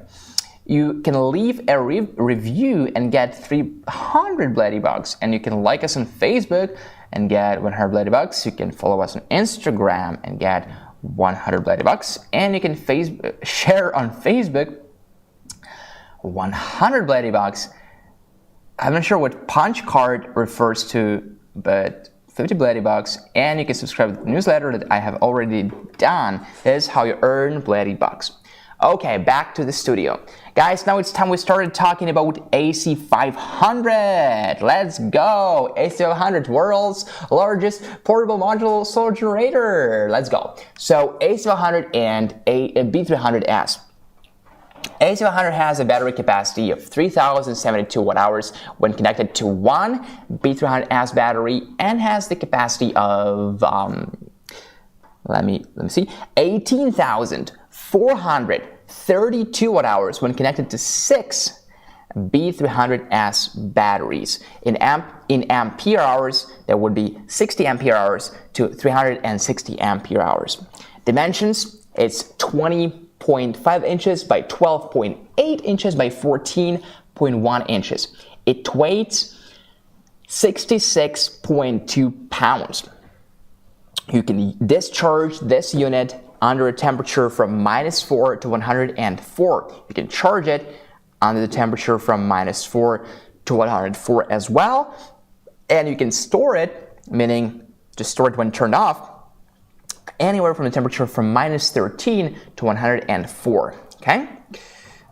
You can leave a review and get 300 𝗣𝗍𝗍𝗍𝗍, and you can like us on Facebook and get 100 𝗣𝗍𝗍𝗍𝗍. You can follow us on Instagram and get 100 𝗣𝗍𝗍𝗍𝗍, and you can share on Facebook 100 𝗣𝗍𝗍𝗍𝗍. I'm not sure what punch card refers to, but 50 𝗣𝗍𝗍𝗍𝗍, and you can subscribe to the newsletter that I have already done. This is how you earn 𝗣𝗍𝗍𝗍𝗍. Okay, back to the studio. Guys, now it's time we started talking about AC500. Let's go! AC500, world's largest portable modular solar generator. Let's go. So AC500 and B300S. AC500 has a battery capacity of 3,072 watt-hours when connected to one B300S battery and has the capacity of, let me see, 18,432 watt-hours when connected to 6 B300S batteries. In ampere hours, that would be 60 ampere hours to 360 ampere hours. Dimensions, it's 20.5 inches by 12.8 inches by 14.1 inches. It weighs 66.2 pounds. You can discharge this unit under a temperature from -4 to 104. You can charge it under the temperature from -4 to 104 as well. And you can store it, meaning just store it when turned off, anywhere from the temperature from -13 to 104. Okay?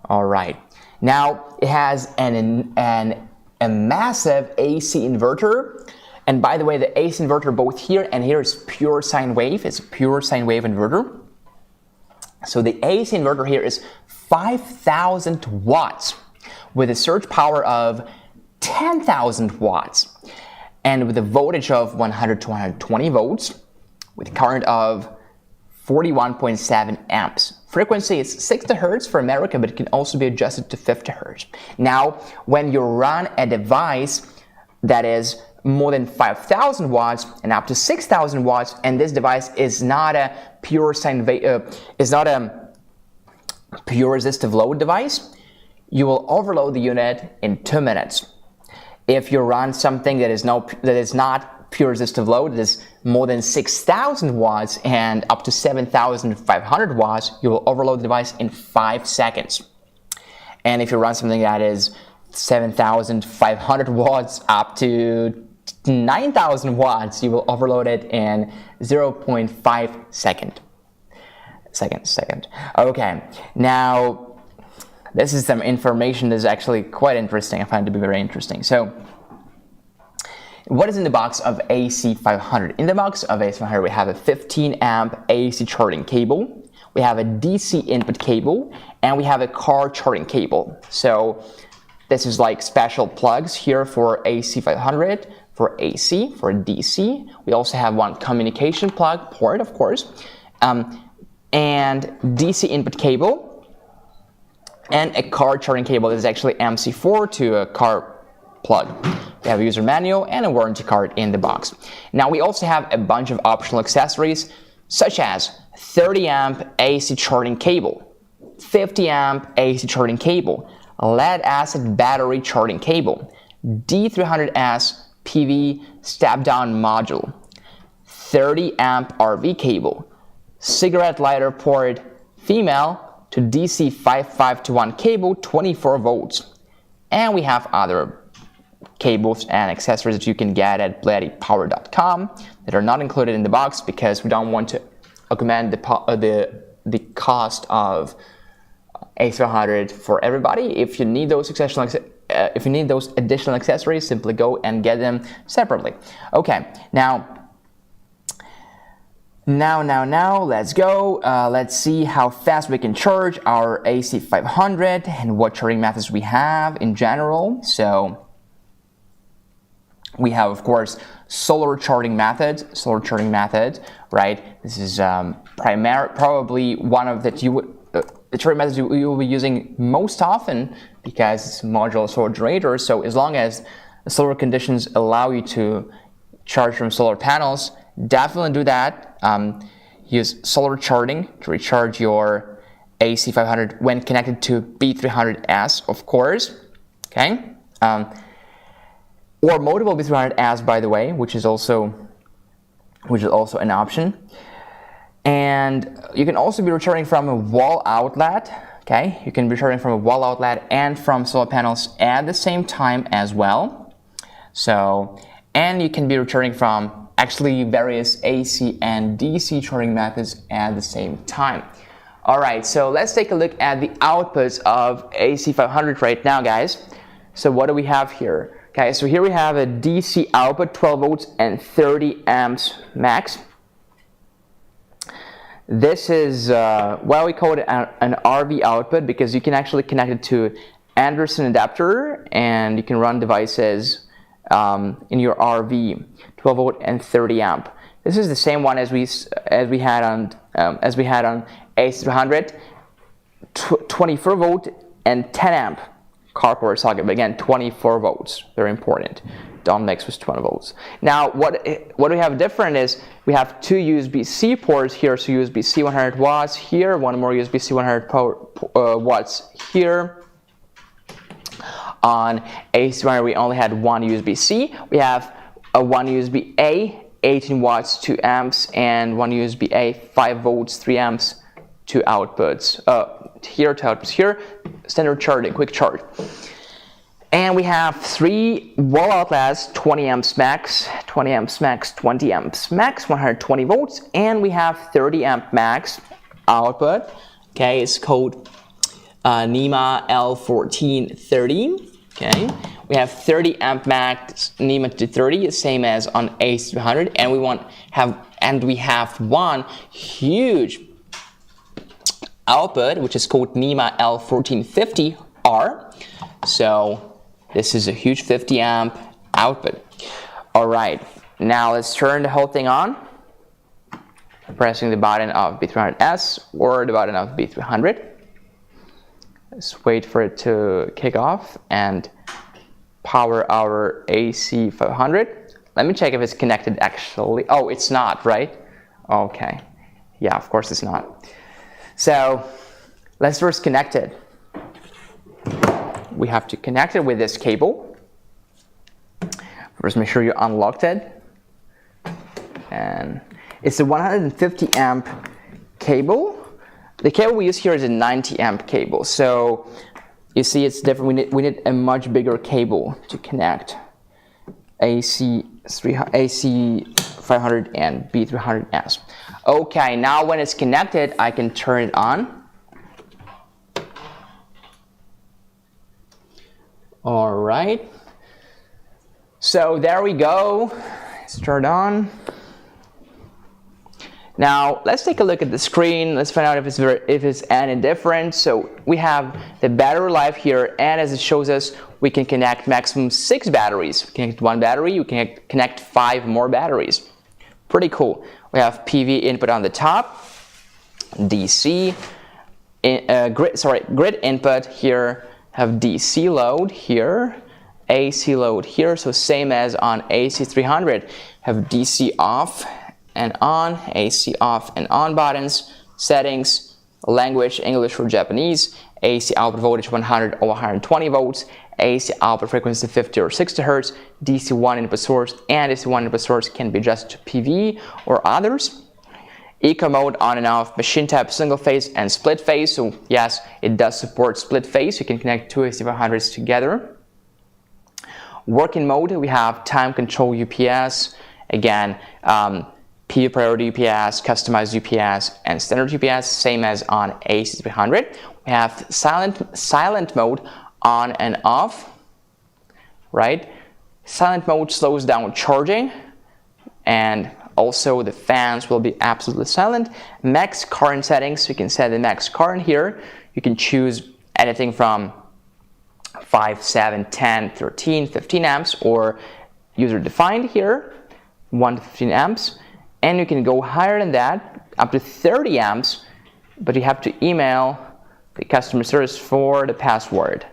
All right. Now it has a massive AC inverter. And by the way, the AC inverter both here and here is pure sine wave. It's a pure sine wave inverter. So the AC inverter here is 5,000 watts with a surge power of 10,000 watts and with a voltage of 100 to 120 volts with a current of 41.7 amps. Frequency is 60 Hz for America, but it can also be adjusted to 50 Hz. Now, when you run a device that is more than 5,000 watts and up to 6,000 watts, and this device is not a pure pure resistive load device, you will overload the unit in 2 minutes. If you run something that is not pure resistive load, that is more than 6,000 watts and up to 7,500 watts, you will overload the device in 5 seconds. And if you run something that is 7,500 watts up to 9,000 watts, you will overload it in 0.5 seconds. Okay, now this is some information that is actually quite interesting. I find it to be very interesting. So, what is in the box of AC500? In the box of AC500, we have a 15 amp AC charging cable, we have a DC input cable, and we have a car charging cable. So, this is like special plugs here for AC500, for AC, for DC. We also have one communication plug port, of course, and DC input cable, and a car charging cable that is actually MC4 to a car plug. We have a user manual and a warranty card in the box. Now we also have a bunch of optional accessories such as 30 amp AC charging cable, 50 amp AC charging cable, lead acid battery charging cable, D300S PV step-down module, 30 amp RV cable, cigarette lighter port, female to DC 5.5-to-1 cable, 24 volts. And we have other cables and accessories that you can get at BLUETTIPower.com that are not included in the box because we don't want to augment the cost of AC500 for everybody. If you need those additional accessories, simply go and get them separately. Okay, now let's go. Let's see how fast we can charge our AC500 and what charging methods we have in general. So we have, of course, solar charging method, right? This is probably one of that you would the charging methods you will be using most often because it's modular solar generator. So as long as the solar conditions allow you to charge from solar panels, definitely do that. Use solar charging to recharge your AC500 when connected to B300S, of course. Okay, or Modular B300S, by the way, which is also an option. And you can also be recharging from a wall outlet. Okay, you can be recharging from a wall outlet and from solar panels at the same time as well. So, and you can be recharging from actually various AC and DC charging methods at the same time. All right, so let's take a look at the outputs of AC500 right now, guys. So what do we have here? Okay, so here we have a DC output, 12 volts and 30 amps max. This is, we call it an RV output because you can actually connect it to Anderson adapter and you can run devices in your RV, 12 volt and 30 amp. This is the same one as we had on AC500, 24 volt and 10 amp carport socket. But again, 24 volts, very important. Don't mix with 20 volts. Now, what we have different is we have two USB-C ports here, so USB-C 100 watts here, one more USB-C 100 watts here. On AC500, we only had one USB-C. We have a one USB-A, 18 watts, 2 amps, and one USB-A, 5 volts, 3 amps, 2 outputs. Here, standard charging, quick charge. And we have 3 wall outlets, 20 amps max, 20 amps max, 20 amps max, 120 volts, and we have 30 amp max output. Okay, it's called 𝗂𝗵𝗶𝘀 L1430. Okay, we have 30 amp max 𝗵𝗔 to 30, same as on AC500, and we have one huge output, which is called 𝗵𝗂 L1450R. So this is a huge 50 amp output. All right, now let's turn the whole thing on. Pressing the button of B300S or the button of B300. Let's wait for it to kick off and power our AC500. Let me check if it's connected actually. Oh, it's not, right? Okay. Yeah, of course it's not. So let's first connect it. We have to connect it with this cable. First, make sure you unlocked it. And it's a 150 amp cable. The cable we use here is a 90 amp cable. So you see it's different. We need a much bigger cable to connect AC500 and B300S. Okay, now when it's connected, I can turn it on. All right. So there we go. It's turned on. Now let's take a look at the screen. Let's find out if it's any different. So we have the battery life here, and as it shows us, we can connect maximum 6 batteries. We connect 1 battery, you can connect 5 more batteries. Pretty cool. We have PV input on the top, DC, grid input here, have DC load here, AC load here. So same as on AC300, have DC off and on, AC off and on buttons, settings, language, English or Japanese, AC output voltage 100 or 120 volts, AC output frequency 50 or 60 Hz, DC 1 input source, and DC 1 input source can be adjusted to PV or others. Eco mode on and off, machine type single phase and split phase. So yes, it does support split phase. You can connect 2 AC500s together. Working mode, we have time control UPS. Again, PV priority UPS, customized UPS, and standard UPS, same as on AC300. We have silent mode on and off, right? Silent mode slows down charging, and also the fans will be absolutely silent. Max current settings, you can set the max current here. You can choose anything from 5, 7, 10, 13, 15 amps, or user defined here, 1 to 15 amps. And you can go higher than that, up to 30 amps, but you have to email the customer service for the password,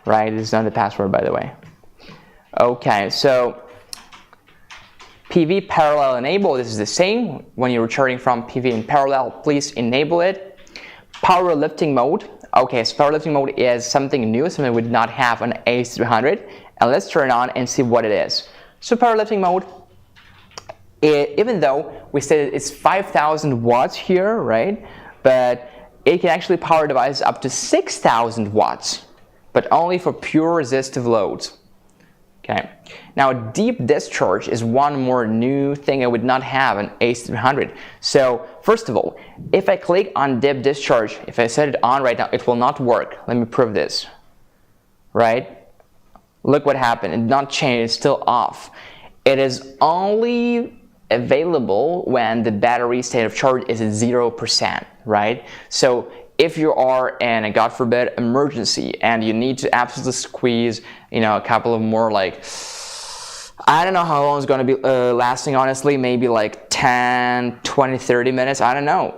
right? This is not the password, by the way. Okay, so PV parallel enable, this is the same. When you're charging from PV in parallel, please enable it. Power lifting mode. Okay, so power lifting mode is something new, something we did not have on AC300. And let's turn it on and see what it is. So power lifting mode, even though we said it's 5,000 watts here, right? But it can actually power devices up to 6,000 watts, but only for pure resistive loads. Okay. Now, deep discharge is one more new thing I would not have on AC300. So, first of all, if I click on deep discharge, if I set it on right now, it will not work. Let me prove this. Right? Look what happened. It did not change. It's still off. It is only available when the battery state of charge is at 0%, right? So if you are in a, God forbid, emergency and you need to absolutely squeeze, a couple of more, like, I don't know how long it's going to be lasting, honestly, maybe like 10, 20, 30 minutes, I don't know.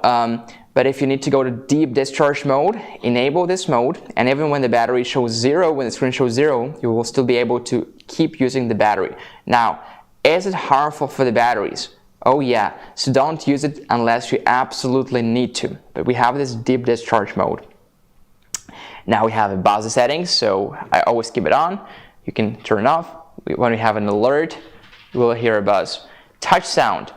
But if you need to go to deep discharge mode, enable this mode, and even when the battery shows 0, when the screen shows 0, you will still be able to keep using the battery. Now, is it harmful for the batteries? Oh yeah, so don't use it unless you absolutely need to. But we have this deep discharge mode. Now we have a buzzer settings, so I always keep it on. You can turn it off. When we have an alert, you will hear a buzz. Touch sound.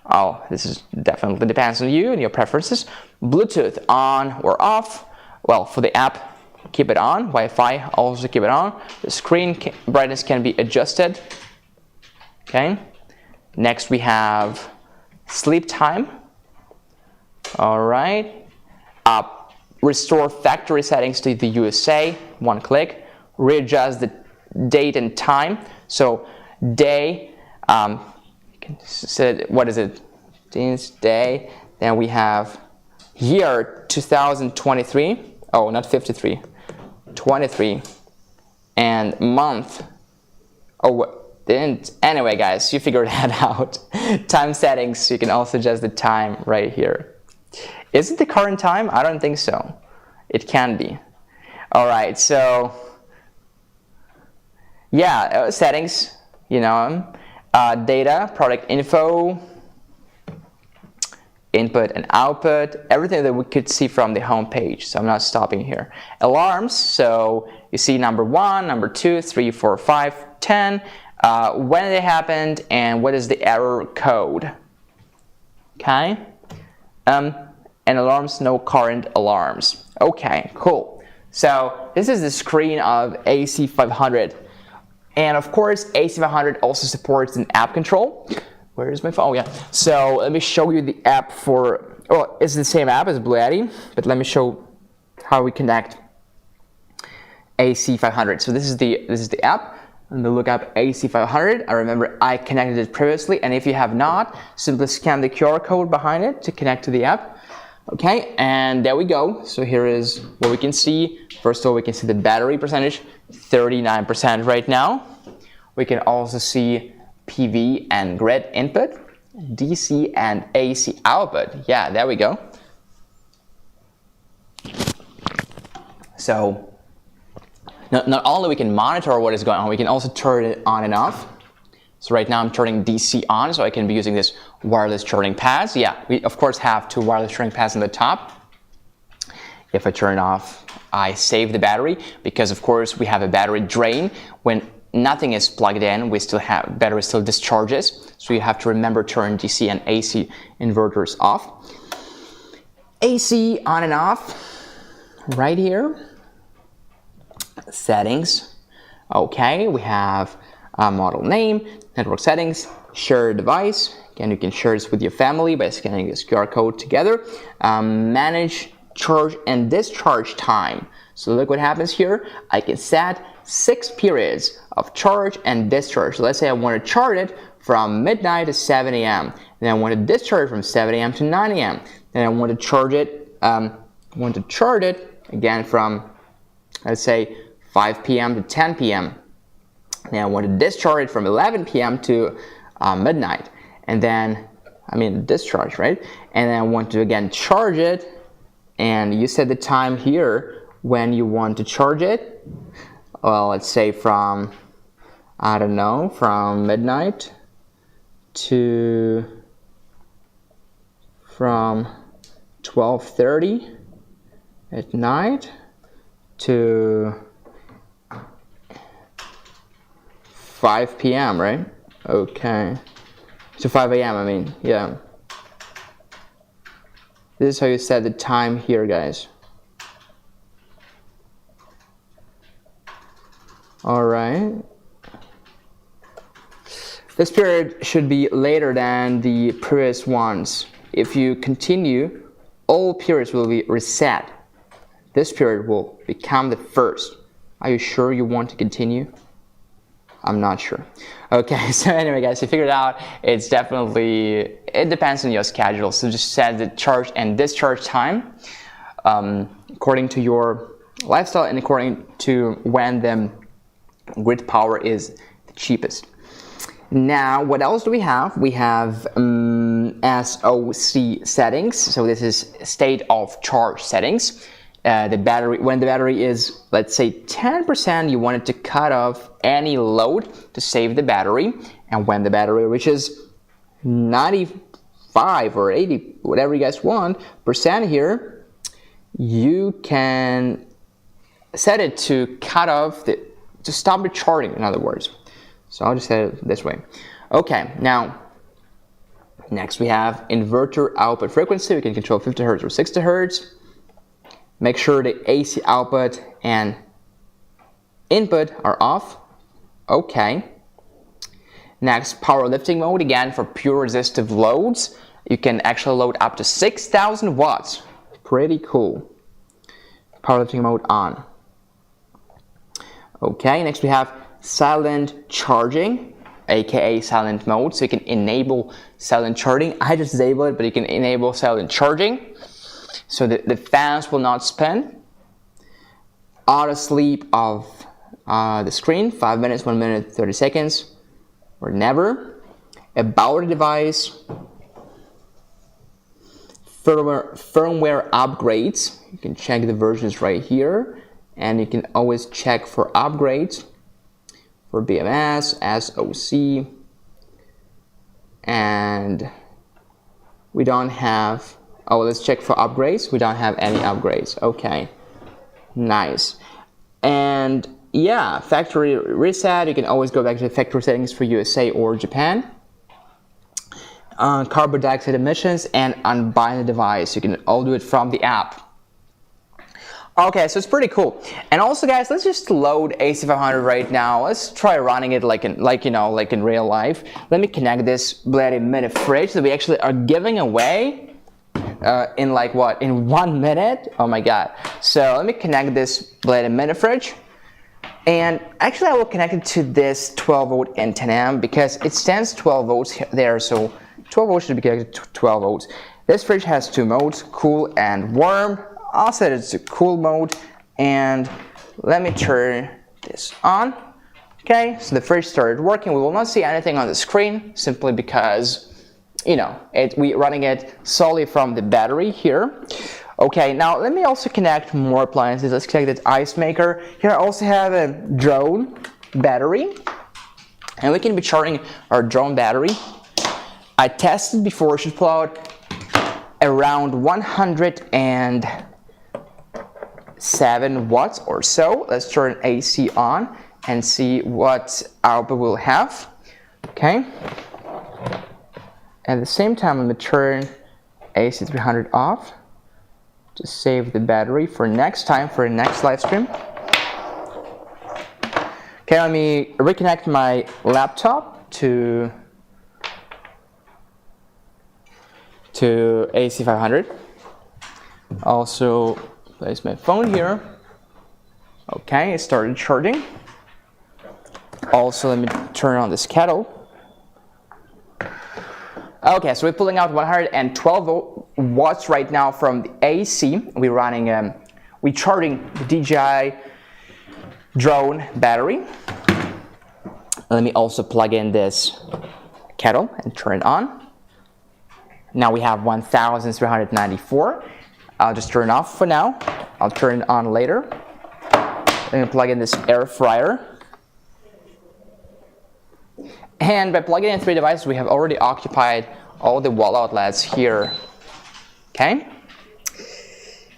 Oh, this is definitely depends on you and your preferences. Bluetooth on or off. Well, for the app, keep it on. Wi-Fi, also keep it on. The screen brightness can be adjusted. Okay. Next we have sleep time. All right. restore factory settings to the USA, one click, readjust the date and time. So day, you can set, what is it, day, then we have year 2023, oh not 53, 23, and month, oh didn't, anyway guys, you figured that out. Time settings, you can also adjust the time right here. Is it the current time? I don't think so. It can be. Alright, so yeah, settings, you know, data, product info, input and output, everything that we could see from the home page. So I'm not stopping here. Alarms, so you see number 1, number 2, 3, 4, 5, 10, when it happened, and what is the error code. Okay? And alarms, no current alarms. Okay, cool. So this is the screen of AC500. And of course, AC500 also supports an app control. Where is my phone? Oh yeah. So let me show you the app for, oh, it's the same app as BLUETTI, but let me show how we connect AC500. So this is the app. And look up AC500. I remember I connected it previously, and if you have not, simply scan the QR code behind it to connect to the app. Okay, and there we go. So here is what we can see. First of all, we can see the battery percentage, 39% right now. We can also see PV and grid input, DC and AC output. Yeah, there we go. So not only we can monitor what is going on, we can also turn it on and off. So right now I'm turning DC on, so I can be using this wireless charging pads. Yeah, we of course have 2 wireless charging pads on the top. If I turn it off, I save the battery, because of course we have a battery drain. When nothing is plugged in, we still have, battery still discharges. So you have to remember to turn DC and AC inverters off. AC on and off, right here. Settings. Okay, we have model name, network settings, share device. Again, you can share this with your family by scanning this QR code together. Manage charge and discharge time. So look what happens here. I can set 6 periods of charge and discharge. So let's say I want to charge it from midnight to 7 a.m. Then I want to discharge from 7 a.m. to 9 a.m. Then I want to charge it. Again from, let's say, 5 p.m. to 10 p.m. Then I want to discharge it from 11 p.m. to midnight, and then, discharge, right? And then I want to again charge it, and you set the time here when you want to charge it. Well, let's say from, I don't know, from midnight to from 12:30 at night to 5 p.m., right? Okay. To 5 a.m., yeah. This is how you set the time here, guys. Alright. This period should be later than the previous ones. If you continue, all periods will be reset. This period will become the first. Are you sure you want to continue? I'm not sure. Okay, so anyway guys, you figured out it's definitely, it depends on your schedule. So just set the charge and discharge time according to your lifestyle and according to when the grid power is the cheapest. Now, what else do we have? We have SOC settings. So this is state of charge settings. The battery, when the battery is, let's say, 10%, you want it to cut off any load to save the battery. And when the battery reaches 95 or 80, whatever you guys want, percent here, you can set it to cut off to stop the charging, in other words. So I'll just set it this way. Okay, now next we have inverter output frequency. We can control 50 Hz or 60 Hz. Make sure the AC output and input are off. Okay. Next, power lifting mode, again for pure resistive loads. You can actually load up to 6,000 watts. Pretty cool. powerlifting mode on. Okay, next we have silent charging, aka silent mode, so you can enable silent charging. I just disabled it, but you can enable silent charging, so the fans will not spin. Auto sleep of the screen, 5 minutes, 1 minute, 30 seconds, or never. About the device, firmware upgrades. You can check the versions right here, and you can always check for upgrades for BMS, SoC, and we don't have, oh, let's check for upgrades. We don't have any upgrades. Okay, nice. And yeah, factory reset. You can always go back to the factory settings for USA or Japan. Carbon dioxide emissions and unbind the device. You can all do it from the app. Okay, so it's pretty cool. And also, guys, let's just load AC500 right now. Let's try running it like in real life. Let me connect this BLUETTI mini fridge that we actually are giving away in like what, in 1 minute? Oh my god. So let me connect this BLUETTI mini fridge. And actually I will connect it to this 12 volt and 10 amp because it stands 12 volts there, so 12 volts should be connected to 12 volts. This fridge has 2 modes, cool and warm. I'll set it to cool mode, and let me turn this on. Okay, so the fridge started working. We will not see anything on the screen simply because, you know, we're running it solely from the battery here. Okay, now let me also connect more appliances. Let's connect the ice maker. Here I also have a drone battery, and we can be charging our drone battery. I tested before, it should pull out around 107 watts or so. Let's turn AC on and see what output we'll have. Okay. At the same time, I'm going to turn AC300 off to save the battery for next time, for the next live stream. Okay, let me reconnect my laptop to AC500. Also place my phone here. Okay, it started charging. Also, let me turn on this kettle. Okay, so we're pulling out 112 watts right now from the AC. We're running, we're charging the DJI drone battery. Let me also plug in this kettle and turn it on. Now we have 1,394. I'll just turn it off for now. I'll turn it on later. I'm going to plug in this air fryer. And by plugging in 3 devices, we have already occupied all the wall outlets here. Okay?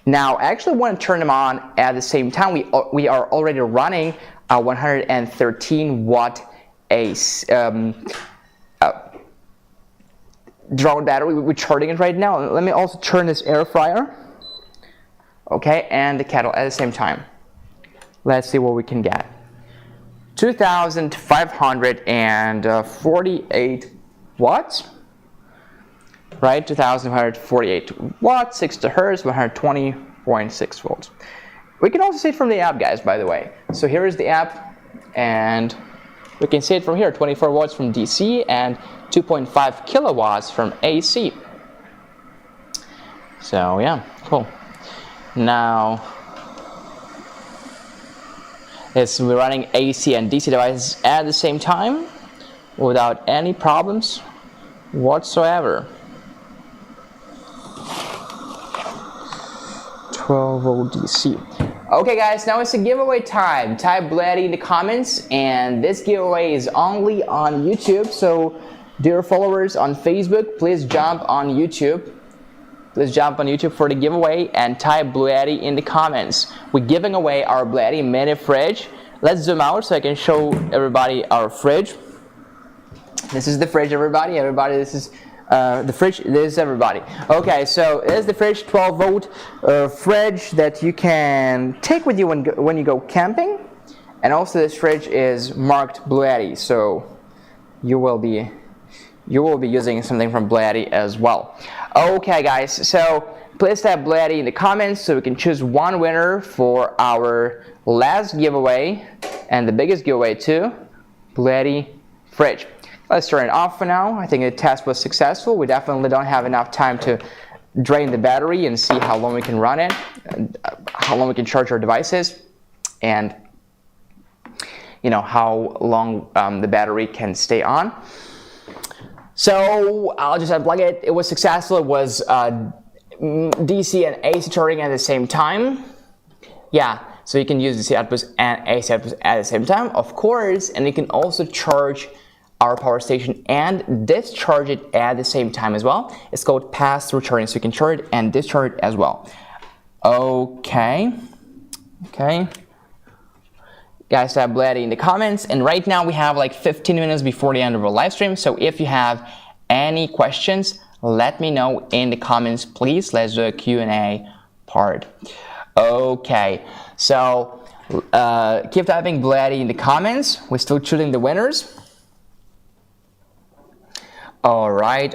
Now, I actually want to turn them on at the same time. We are already running a 113 watt drone battery. We're charging it right now. Let me also turn this air fryer, okay, and the kettle at the same time. Let's see what we can get. 2,548 watts, right? 2,548 watts, 60 hertz, 120.6 volts. We can also see it from the app, guys, by the way. So here is the app, and we can see it from here, 24 watts from DC and 2.5 kilowatts from AC. So yeah, cool. Now, we're running AC and DC devices at the same time without any problems whatsoever. 12 volt DC. Okay guys, now it's a giveaway time. Type BLUETTI in the comments, and this giveaway is only on YouTube. So dear followers on Facebook, please jump on YouTube. Please jump on YouTube for the giveaway and type BLUETTI in the comments. We're giving away our BLUETTI mini fridge. Let's zoom out so I can show everybody our fridge. This is the fridge, everybody. Everybody, this is the fridge. This is everybody. Okay, so this is the fridge, 12 volt fridge that you can take with you when you go camping. And also this fridge is marked BLUETTI, so you will be using something from BLUETTI as well. Okay guys, so please type BLUETTI in the comments so we can choose one winner for our last giveaway and the biggest giveaway too, BLUETTI fridge. Let's turn it off for now. I think the test was successful. We definitely don't have enough time to drain the battery and see how long we can run it, and how long we can charge our devices, and how long the battery can stay on. So I'll just unplug it. It was successful. It was DC and AC charging at the same time. Yeah, so you can use DC outputs and AC outputs at the same time, of course, and you can also charge our power station and discharge it at the same time as well. It's called pass-through charging, so you can charge it and discharge it as well. Okay. Guys, type BLUETTI in the comments, and right now we have like 15 minutes before the end of our live stream, so if you have any questions, let me know in the comments, please. Let's do a Q&A part. Okay, so keep typing BLUETTI in the comments. We're still choosing the winners. All right,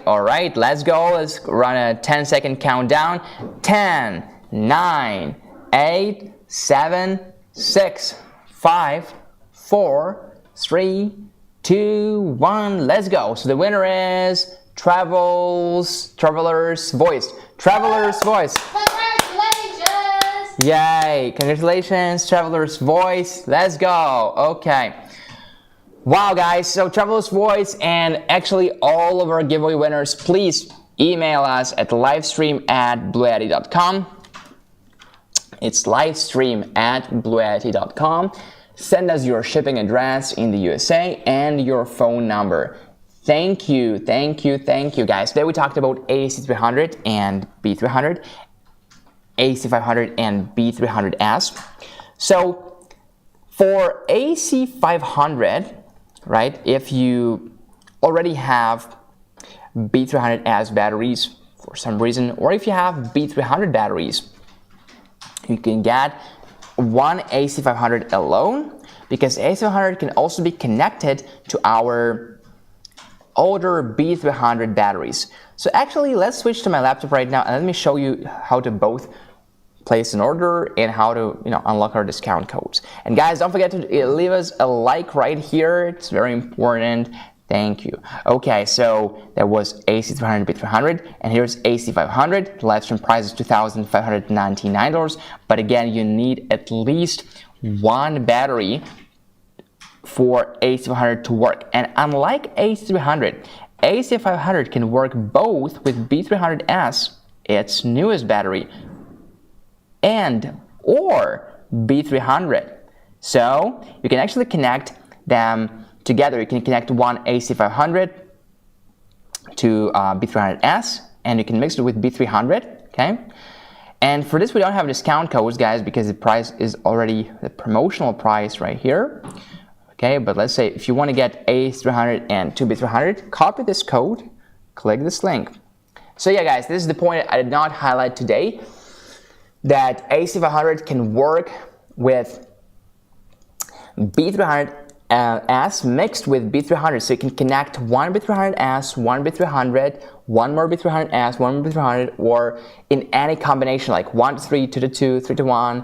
let's go. Let's run a 10-second countdown. 10, 9, 8, 7, 6, 5, 4, 3, 2, 1, let's go. So the winner is Traveler's Voice. Traveler's Voice. Congratulations! Yay, congratulations, Traveler's Voice. Let's go. Okay. Wow, guys, so Traveler's Voice and actually all of our giveaway winners, please email us at livestream@bluetti.com. It's livestream@bluetti.com. Send us your shipping address in the USA and your phone number. Thank you, guys. Today we talked about AC300 and B300, AC500 and B300S. So for AC500, right, if you already have B300S batteries for some reason, or if you have B300 batteries, you can get one AC500 alone, because AC500 can also be connected to our older B300 batteries. So actually, let's switch to my laptop right now and let me show you how to both place an order and how to unlock our discount codes. And guys, don't forget to leave us a like right here. It's very important. Thank you. Okay, so that was AC300 B300, and here's AC500. The live stream price is $2,599, but again, you need at least one battery for AC500 to work. And unlike AC300, AC500 can work both with B300S, its newest battery, and or B300. So you can actually connect them together. You can connect one AC500 to B300S, and you can mix it with B300, okay? And for this, we don't have discount codes, guys, because the price is already the promotional price right here, okay? But let's say if you want to get AC300 and two B300, copy this code, click this link. So yeah, guys, this is the point I did not highlight today, that AC500 can work with B300S mixed with B300, so you can connect one B300S, one B300, one more B300S, one more B300, or in any combination, like 1 to 3, 2 to 2, 3 to 1.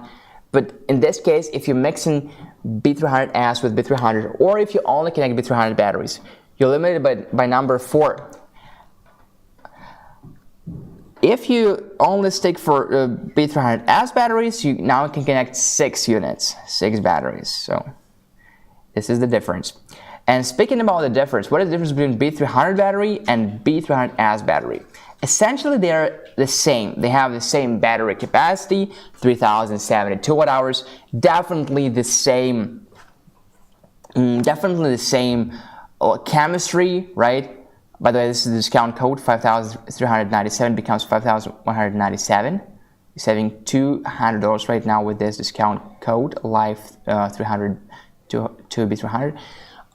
But in this case, if you're mixing B300S with B300, or if you only connect B300 batteries, you're limited by number 4. If you only stick for B300S batteries, you now can connect 6 units, 6 batteries. So this is the difference. And speaking about the difference, what is the difference between B300 battery and B300S battery? Essentially, they're the same. They have the same battery capacity, 3,072 watt hours. Definitely the same chemistry, right? By the way, this is the discount code. 5,397 becomes 5,197. You're saving $200 right now with this discount code, live300 to B300.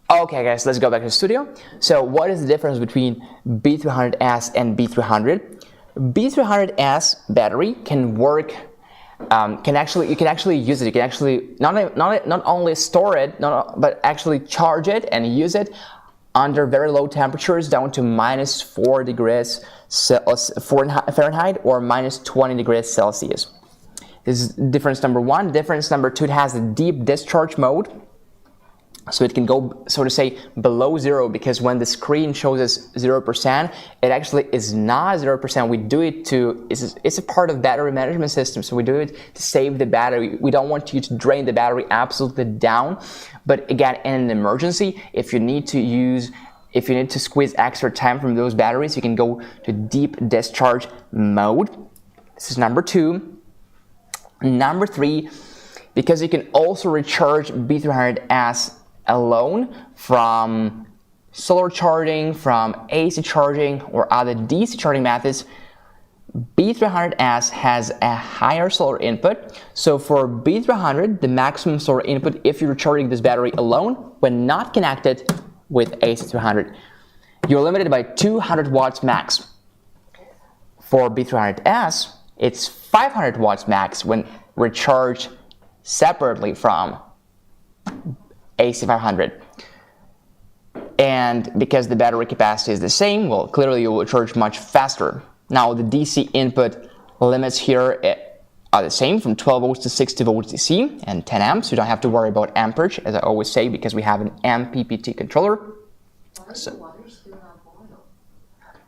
Okay, guys, let's go back to the studio. So what is the difference between B300S and B300? B300S battery can work, you can actually use it. You can actually not only store it, but actually charge it and use it under very low temperatures down to -4 degrees Fahrenheit or -20 degrees Celsius. This is difference number one. Difference number two, it has a deep discharge mode. So it can go, so to say, below zero, because when the screen shows us 0%, it actually is not 0%. We do it to, it's a part of battery management system, so we do it to save the battery. We don't want you to drain the battery absolutely down. But again, in an emergency, if you need to squeeze extra time from those batteries, you can go to deep discharge mode. This is number two. Number three, because you can also recharge B300S alone from solar charging, from AC charging, or other DC charging methods, B300S has a higher solar input. So for B300, the maximum solar input, if you're charging this battery alone, when not connected with AC300, you're limited by 200 watts max. For B300S, it's 500 watts max when recharged separately from AC500. And because the battery capacity is the same, well, clearly you will charge much faster. Now the DC input limits here are the same, from 12 volts to 60 volts DC and 10 amps. You don't have to worry about amperage, as I always say, because we have an mppt controller. Why is the water still not boiled?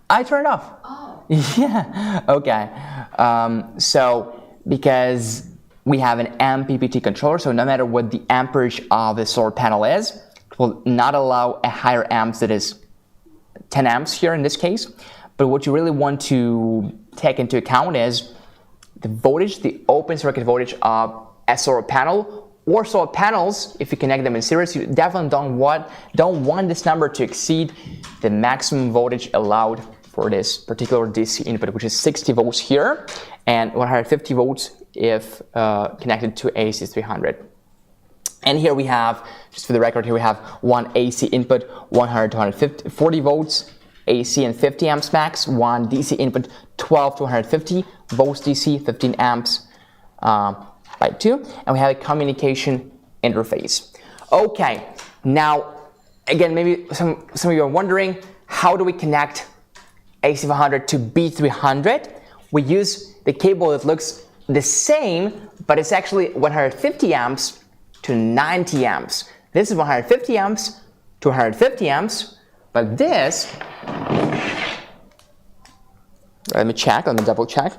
I turn it off. Oh. Yeah, okay. So because we have an MPPT controller, so no matter what the amperage of the solar panel is, it will not allow a higher amps, that is 10 amps here in this case. But what you really want to take into account is the voltage, the open circuit voltage of a solar panel or solar panels. If you connect them in series, you definitely don't want this number to exceed the maximum voltage allowed for this particular DC input, which is 60 volts here and 150 volts if connected to AC300. And here we have, just for the record, here we have one AC input, 100 to 140 volts AC and 50 amps max, one DC input, 12 to 150 volts DC, 15 amps by 2, and we have a communication interface. Okay, now again, maybe some of you are wondering, how do we connect AC500 to B300? We use the cable that looks the same, but it's actually 150 amps to 90 amps. This is 150 amps to 150 amps, but this, let me double check.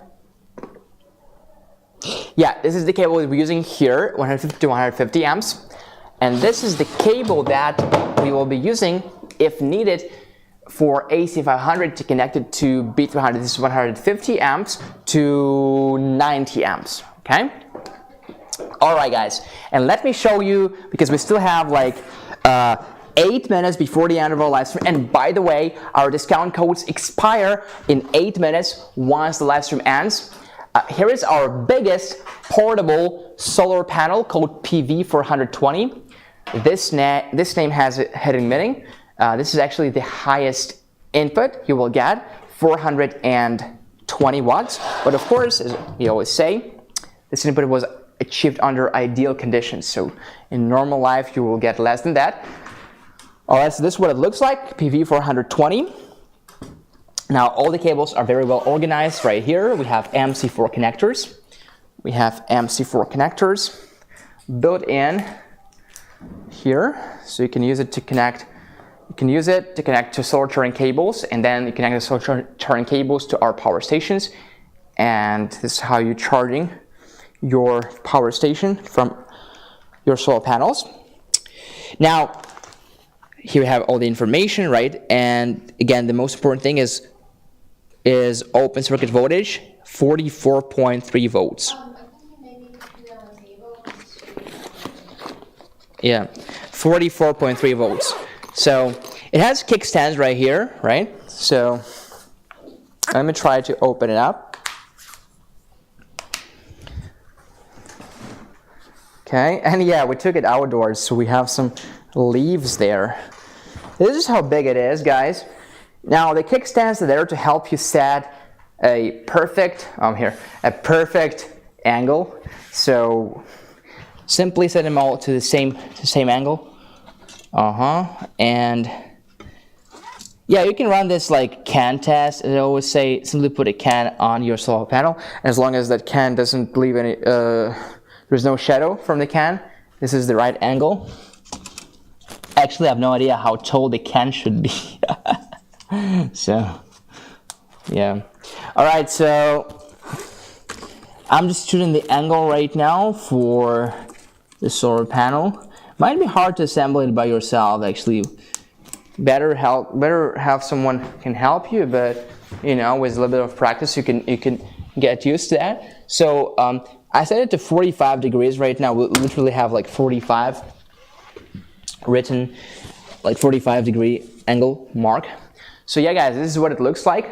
Yeah, this is the cable that we're using here, 150 to 150 amps. And this is the cable that we will be using if needed for AC500 to connect it to B300. This is 150 amps to 90 amps, okay? All right, guys, and let me show you, because we still have like 8 minutes before the end of our live stream. And by the way, our discount codes expire in 8 minutes once the live stream ends. Here is our biggest portable solar panel called PV420. This name has a hidden meaning. This is actually the highest input you will get, 420 watts. But of course, as we always say, this input was achieved under ideal conditions. So in normal life, you will get less than that. All right, so this is what it looks like, PV420. Now, all the cables are very well organized right here. We have MC4 connectors. We have MC4 connectors built in here, so you can use it to connect. You can use it to connect to solar charging cables, and then you connect the solar charging cables to our power stations. And this is how you're charging your power station from your solar panels. Now, here we have all the information, right? And again, the most important thing is open circuit voltage, 44.3 volts. I think you maybe need to do that on the table. Yeah, 44.3 volts. So it has kickstands right here, right? So let me try to open it up. Okay, and yeah, we took it outdoors, so we have some leaves there. This is how big it is, guys. Now the kickstands are there to help you set a perfect angle. So simply set them all to the same angle. And Yeah, you can run this like can test. And I always say simply put a can on your solar panel. And as long as that can doesn't leave any, there's no shadow from the can. This is the right angle. Actually, I have no idea how tall the can should be. So, yeah. All right, so I'm just shooting the angle right now for the solar panel. Might be hard to assemble it by yourself, actually. Better have someone can help you, but you know, with a little bit of practice, you can get used to that. So I set it to 45 degrees right now. We literally have like 45 written, like 45 degree angle mark. So yeah, guys, this is what it looks like.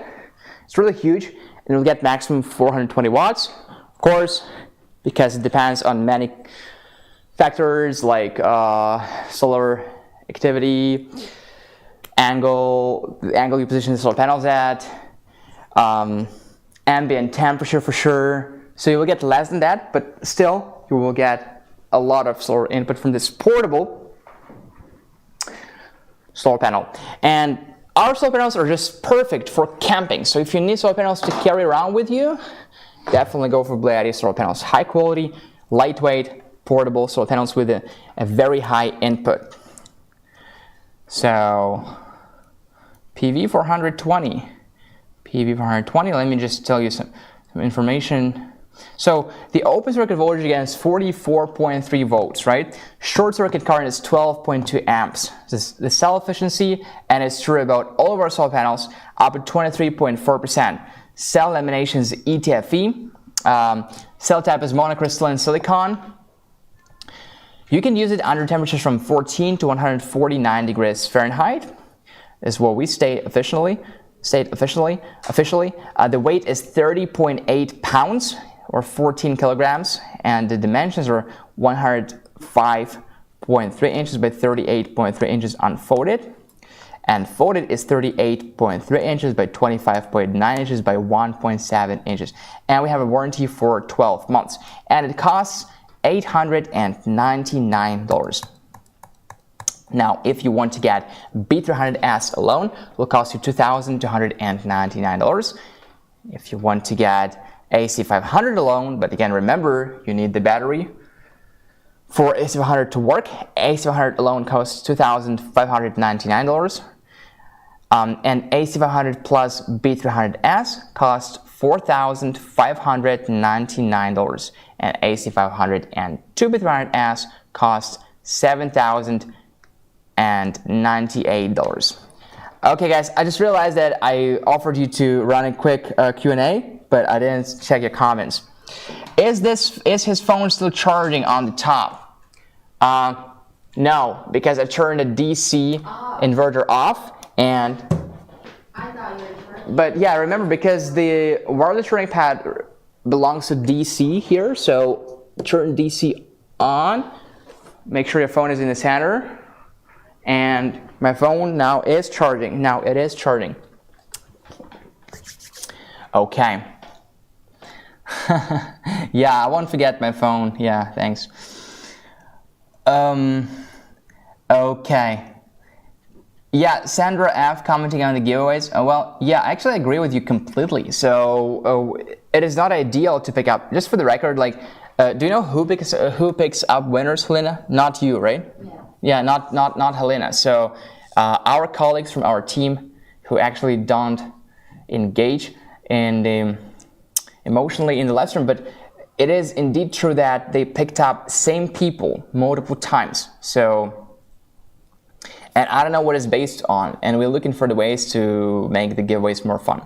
It's really huge, and it'll get maximum 420 watts, of course, because it depends on many factors like solar activity, the angle you position the solar panels at, ambient temperature for sure. So you will get less than that, but still you will get a lot of solar input from this portable solar panel. And our solar panels are just perfect for camping. So if you need solar panels to carry around with you, definitely go for BLUETTI solar panels. High quality, lightweight, portable solar panels with a very high input. So PV420, let me just tell you some information. So the open circuit voltage again is 44.3 volts, right? Short circuit current is 12.2 amps. This is the cell efficiency, and it's true about all of our solar panels, up to 23.4%. Cell lamination is ETFE. Cell type is monocrystalline silicon. You can use it under temperatures from 14 to 149 degrees Fahrenheit. Is what we state officially. The weight is 30.8 pounds or 14 kilograms, and the dimensions are 105.3 inches by 38.3 inches unfolded, and folded is 38.3 inches by 25.9 inches by 1.7 inches. And we have a warranty for 12 months, and it costs $899. Now, if you want to get B300S alone, it will cost you $2,299. If you want to get AC500 alone, but again, remember, you need the battery for AC500 to work. AC500 alone costs $2,599. And AC500 plus B300S costs $4,599. And AC500 and 2 B300S costs $7,098. Okay guys, I just realized that I offered you to run a quick Q&A, but I didn't check your comments. Is his phone still charging on the top? No, because I turned the DC inverter off, and I thought you were charging. but yeah, remember, because the wireless charging pad belongs to DC here, so turn DC on, make sure your phone is in the center, and my phone now is charging. Now it is charging. Okay. Yeah, I won't forget my phone. Yeah, thanks. Okay. Yeah, Sandra F commenting on the giveaways. Well, yeah, actually I agree with you completely. So it is not ideal to pick up. Just for the record, like, do you know who picks up winners, Helena? Not you, right? Yeah. Yeah, not Helena. So our colleagues from our team who actually don't engage in the emotionally in the live stream, but it is indeed true that they picked up same people multiple times. So, and I don't know what it's based on, and we're looking for the ways to make the giveaways more fun.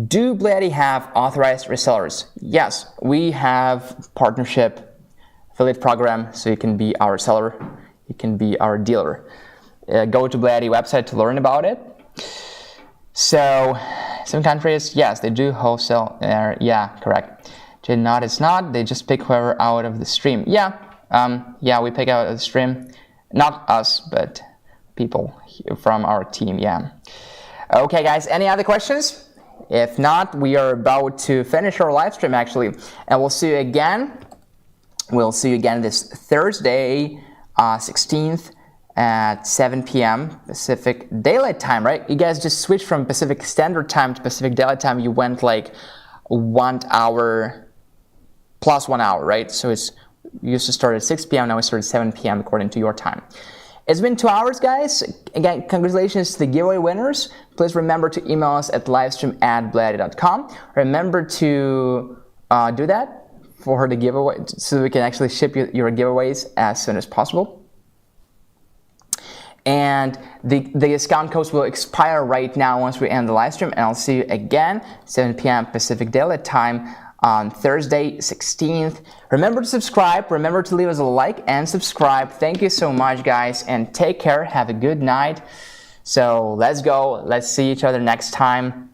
Do BLUETTI have authorized resellers? Yes, we have partnership affiliate program, so you can be our seller, you can be our dealer. Go to BLUETTI website to learn about it. So, some countries, yes, they do wholesale. Yeah, correct. It's not. They just pick whoever out of the stream. Yeah, yeah, we pick out of the stream. Not us, but people from our team. Yeah. Okay, guys. Any other questions? If not, we are about to finish our live stream actually, and we'll see you again. We'll see you again this Thursday, 16th at 7 p.m. Pacific Daylight Time, right? You guys just switched from Pacific Standard Time to Pacific Daylight Time. You went like 1 hour plus 1 hour, right? So it's used to start at 6 p.m. Now we start at 7 p.m. according to your time. It's been 2 hours, guys. Again, congratulations to the giveaway winners. Please remember to email us at livestream@bluetti.com. Remember to do that for the giveaway so we can actually ship you your giveaways as soon as possible. And the discount codes will expire right now once we end the live stream, and I'll see you again 7 p.m. Pacific Daylight Time on Thursday 16th. Remember to subscribe, remember to leave us a like and subscribe. Thank you so much, guys, and take care. Have a good night. So let's go. Let's see each other next time.